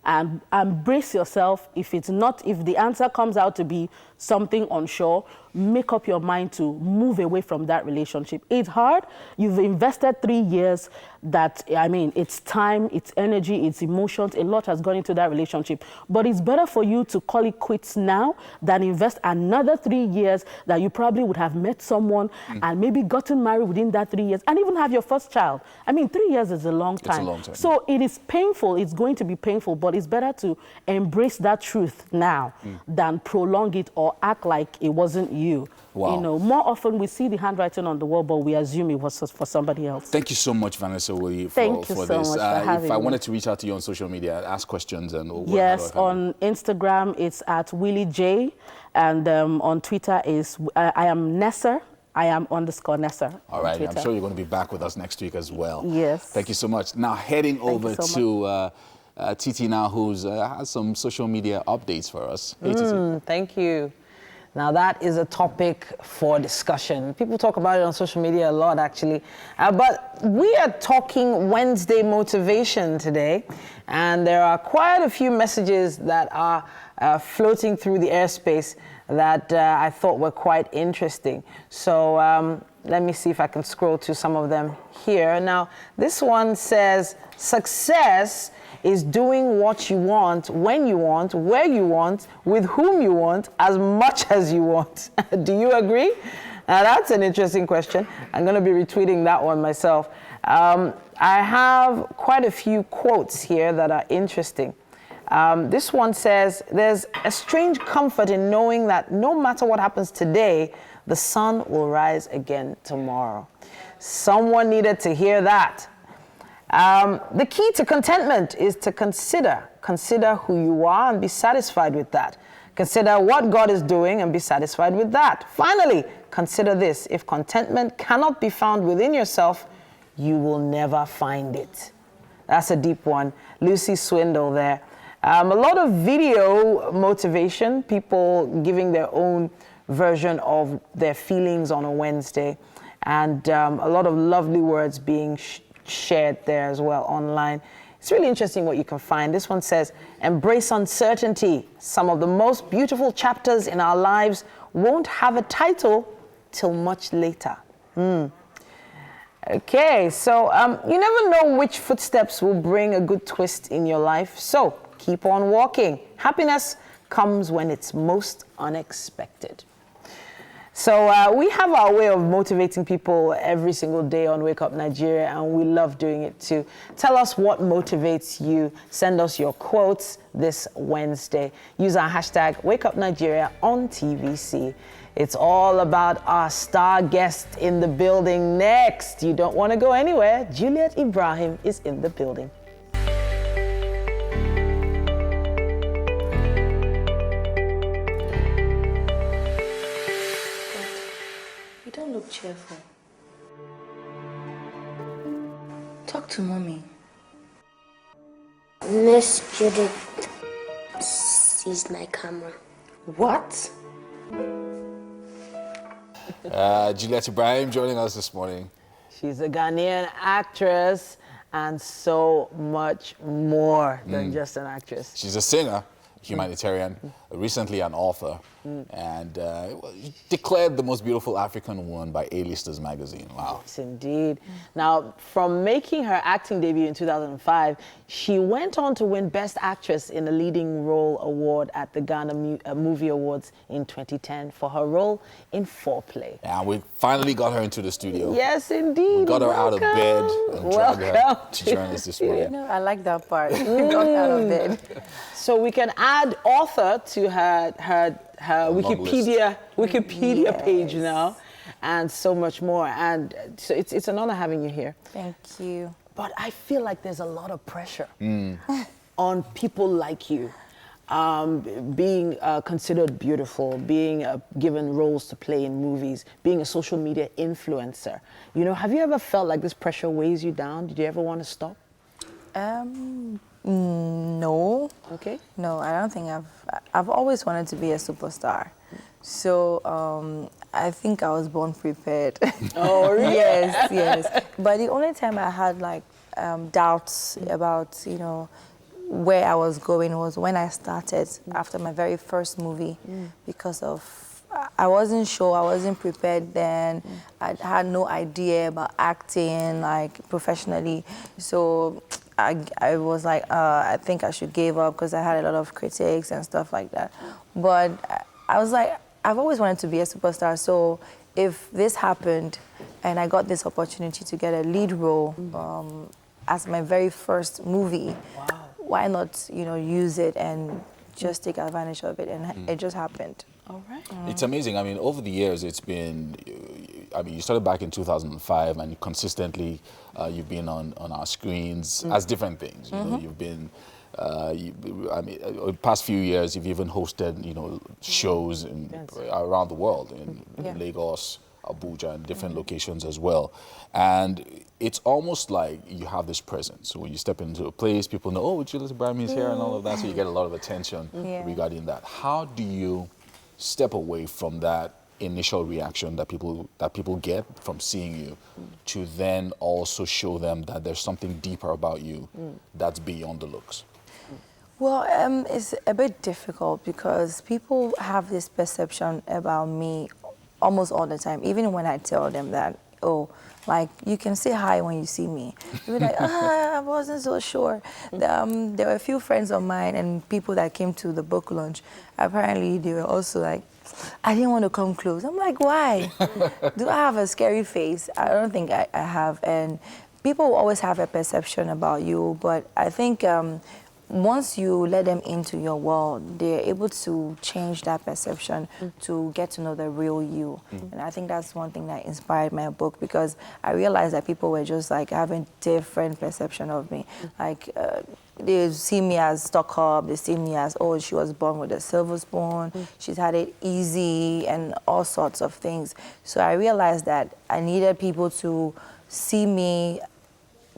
And embrace yourself. If the answer comes out to be something unsure, make up your mind to move away from that relationship. It's hard. You've invested 3 years. It's time, it's energy, it's emotions. A lot has gone into that relationship. But it's better for you to call it quits now than invest another 3 years that you probably would have met someone and maybe gotten married within that 3 years and even have your first child. 3 years is a long time. It's a long time. So it is painful. It's going to be painful, but it's better to embrace that truth now than prolong it or act like it wasn't you. Wow. More often we see the handwriting on the wall, but we assume it was for somebody else. Thank you so much, Vanessa Willie, for Thank you for so this. much for having if I me. wanted to reach out to you on social media, ask questions and yes, on Instagram it's at Willie J, and on Twitter is I am Nesser. I am _Nesser. All right, I'm sure you're going to be back with us next week as well. Yes. Thank you so much. Now heading over to Titi now, who's has some social media updates for us. Hey, Titi. Thank you. Now that is a topic for discussion. People talk about it on social media a lot, actually. But we are talking Wednesday motivation today, and there are quite a few messages that are floating through the airspace that I thought were quite interesting. So let me see if I can scroll to some of them here. Now, this one says, success is doing what you want, when you want, where you want, with whom you want, as much as you want. Do you agree? Now, that's an interesting question. I'm going to be retweeting that one myself. I have quite a few quotes here that are interesting. This one says, there's a strange comfort in knowing that no matter what happens today, the sun will rise again tomorrow. Someone needed to hear that. The key to contentment is to consider who you are and be satisfied with that. Consider what God is doing and be satisfied with that. Finally, consider this: if contentment cannot be found within yourself, you will never find it. That's a deep one. Lucy Swindle there. A lot of video motivation, people giving their own version of their feelings on a Wednesday. And a lot of lovely words being shared there as well online. It's really interesting what you can find. This one says, embrace uncertainty. Some of the most beautiful chapters in our lives won't have a title till much later. Okay, so you never know which footsteps will bring a good twist in your life. So keep on walking. Happiness comes when it's most unexpected. So we have our way of motivating people every single day on Wake Up Nigeria, and we love doing it too. Tell us what motivates you. Send us your quotes this Wednesday. Use our hashtag Wake Up Nigeria on TVC. It's all about our star guest in the building next. You don't want to go anywhere. Juliet Ibrahim is in the building. You don't look cheerful. Talk to mommy. Miss Judith sees my camera. What? Juliet Ibrahim joining us this morning. She's a Ghanaian actress and so much more than just an actress. She's a singer, humanitarian, recently an author, and declared the most beautiful African woman by A-Listers magazine. Wow. Yes, indeed. Now, from making her acting debut in 2005, she went on to win Best Actress in a Leading Role Award at the Ghana Movie Awards in 2010 for her role in Foreplay. And we finally got her into the studio. Yes, indeed. We got her out of bed and dragged her to join us this morning. I like that part. Got out of bed. So we can add author to her Wikipedia page now, and so much more. And so it's an honor having you here. Thank you. But I feel like there's a lot of pressure on people like you, being considered beautiful, being given roles to play in movies, being a social media influencer. You know, have you ever felt like this pressure weighs you down? Did you ever want to stop? No. Okay. No, I don't think I've always wanted to be a superstar. So I think I was born prepared. Oh, really? Yes. But the only time I had like doubts about, you know, where I was going was when I started after my very first movie, because of I wasn't sure, I wasn't prepared then. I had no idea about acting like professionally. So I was like, I think I should give up because I had a lot of critics and stuff like that. But I was like, I've always wanted to be a superstar. So if this happened and I got this opportunity to get a lead role as my very first movie, why not, you know, use it and just take advantage of it? And it just happened. All right. It's amazing. I mean, over the years, it's been, I mean, you started back in 2005 and consistently you've been on our screens as different things. You know, you've been, I mean, the past few years, you've even hosted, you know, shows around the world, in Lagos, Abuja, and different locations as well. And it's almost like you have this presence. So when you step into a place, people know, oh, Juliet Ibrahim is here and all of that. So you get a lot of attention regarding that. How do you step away from that initial reaction that people get from seeing you to then also show them that there's something deeper about you that's beyond the looks? Well, it's a bit difficult because people have this perception about me almost all the time, even when I tell them that, oh, like, you can say hi when you see me. You'll be like, I wasn't so sure. There were a few friends of mine and people that came to the book launch. Apparently, they were also like, I didn't want to come close. I'm like, why? Do I have a scary face? I don't think I have. And people always have a perception about you, but I think once you let them into your world, they're able to change that perception to get to know the real you. And I think that's one thing that inspired my book, because I realized that people were just like having different perception of me. Like they see me as stuck up, they see me as, oh, she was born with a silver spoon, she's had it easy, and all sorts of things. So I realized that I needed people to see me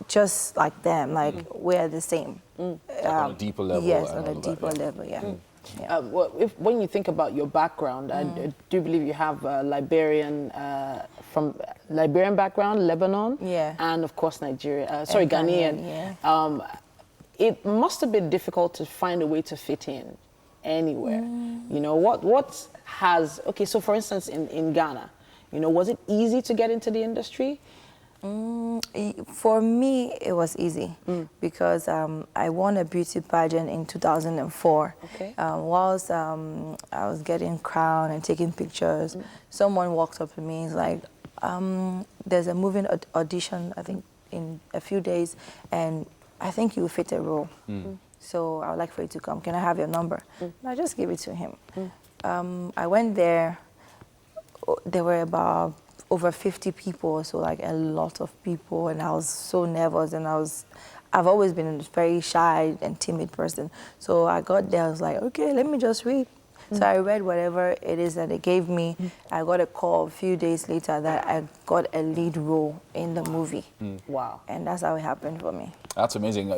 just like them, like we're the same. Like on a deeper level. Yes, on a deeper level, yeah. When you think about your background, I do believe you have a Liberian background, Lebanon, and of course Nigeria. Ghanaian. It must have been difficult to find a way to fit in anywhere. You know, so for instance, in Ghana, you know, was it easy to get into the industry? For me, it was easy because I won a beauty pageant in 2004. Okay. Whilst I was getting crowned and taking pictures, someone walked up to me and was like, there's a moving audition, I think, in a few days, and I think you fit a role. So I would like for you to come. Can I have your number? And I just gave it to him. I went there. There were about over 50 people, so like a lot of people, and I was so nervous, and I've always been a very shy and timid person. So I got there, I was like, okay, let me just read. So I read whatever it is that they gave me. I got a call a few days later that I got a lead role in the movie. Wow. And that's how it happened for me. That's amazing.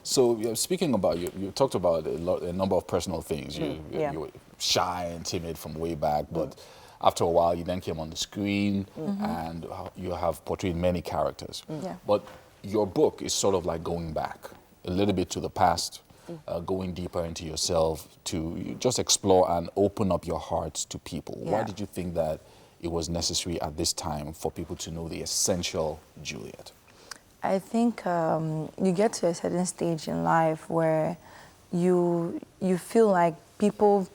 Speaking about you talked about a number of personal things. You were shy and timid from way back, but after a while, you then came on the screen, and you have portrayed many characters. But your book is sort of like going back a little bit to the past, going deeper into yourself to just explore and open up your heart to people. Why did you think that it was necessary at this time for people to know the essential Juliet? I think you get to a certain stage in life where you feel like people,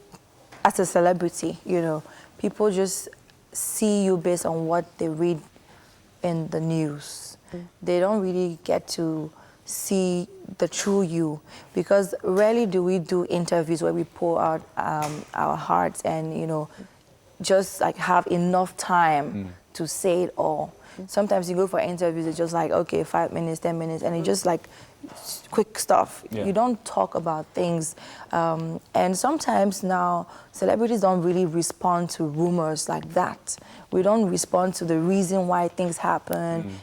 as a celebrity, you know, people just see you based on what they read in the news. They don't really get to see the true you, because rarely do we do interviews where we pour out our hearts and, you know, just like have enough time to say it all. Sometimes you go for interviews, it's just like, okay, 5 minutes, 10 minutes, and it's just like quick stuff. You don't talk about things. And sometimes now, celebrities don't really respond to rumors like that. We don't respond to the reason why things happen.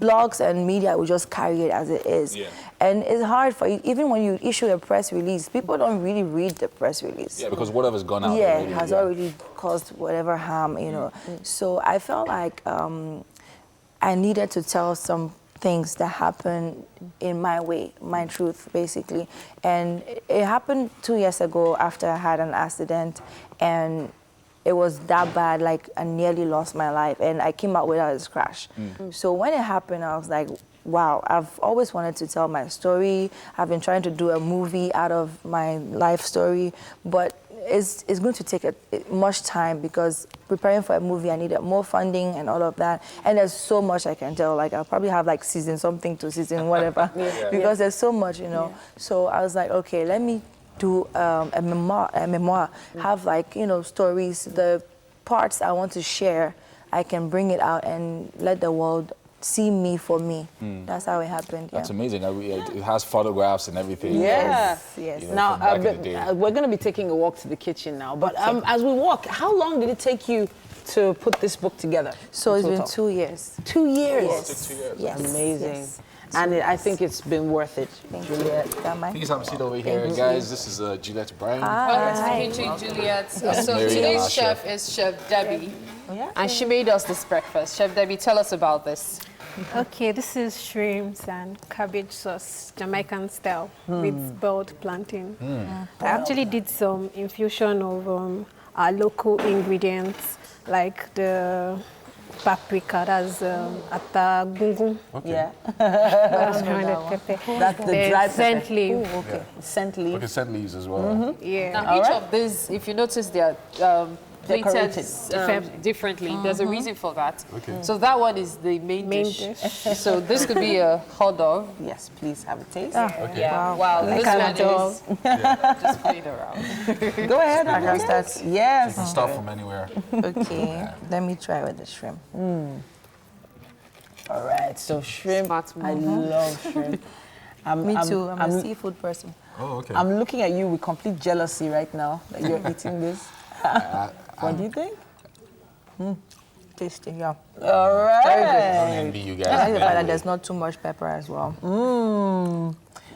Blogs and media will just carry it as it is. And it's hard for you, even when you issue a press release, people don't really read the press release. Yeah, because whatever's gone out already, has already caused whatever harm, you know. So I felt like I needed to tell some things that happened in my way, my truth, basically. And it happened 2 years ago after I had an accident, and it was that bad, like I nearly lost my life, and I came out without a scratch. So when it happened, I was like, wow, I've always wanted to tell my story. I've been trying to do a movie out of my life story, but it's going to take much time, because preparing for a movie, I needed more funding and all of that. And there's so much I can tell. Like I'll probably have like season something to season whatever, because there's so much, you know. So I was like, okay, let me do a memoir, have like, you know, stories, the parts I want to share, I can bring it out and let the world see me for me. That's how it happened. That's amazing. It has photographs and everything. Yes. You know, Now, we're going to be taking a walk to the kitchen now, but as we walk, how long did it take you to put this book together? So it's been 2 years. 2 years? Yes. 2 years. Yes. Amazing. Yes. And I think it's been worth it, Juliet. Please have a seat over here, guys. This is Juliet Bryan. Welcome to Kitchen, Juliet. So today's chef is Chef Debbie, and she made us this breakfast. Chef Debbie, tell us about this. Okay, this is shrimps and cabbage sauce, Jamaican style, with boiled plantain. I actually did some infusion of our local ingredients, like the paprika, that's atagungun. Yeah. That's grounded pepper. That's the dry pepper. Scent leaf. Ooh, okay. Scent leaf. Okay, scent leaves as well. Yeah. Now, each of these, if you notice, they are plated differently. There's a reason for that. Okay. So that one is the main dish. So this could be a hot dog. Yes, please have a taste. Okay. Yeah. Wow. This one is just play it around. Go ahead. I can start. Yes. You can start from anywhere. Okay. Let me try with the shrimp. All right. So shrimp. I love shrimp. Me too. I'm a seafood person. Oh, okay. I'm looking at you with complete jealousy right now that you're eating this. What do you think? Tasty, yeah. All right. Don't envy you guys. I like the fact that there's not too much pepper as well.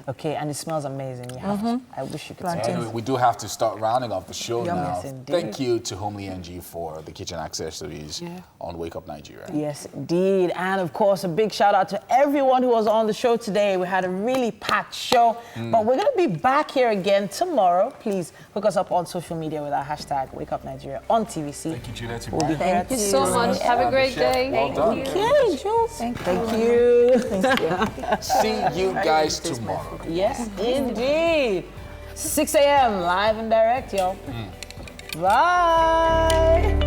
Okay, and it smells amazing. You have to. I wish you could smell it. Anyway, we do have to start rounding off the show Yum. now. Yes, indeed. Thank you to Homely NG for the kitchen accessories on Wake Up Nigeria. Yes, indeed. And of course, a big shout out to everyone who was on the show today. We had a really packed show, but we're going to be back here again tomorrow. Please hook us up on social media with our hashtag Wake Up Nigeria on TVC. Thank you, Juliet. We'll be here Thank you so much. Have a great day. Well done. Okay, Jules. Thank you. See you guys tomorrow. Yes, indeed. 6 a.m. live and direct, y'all. Bye.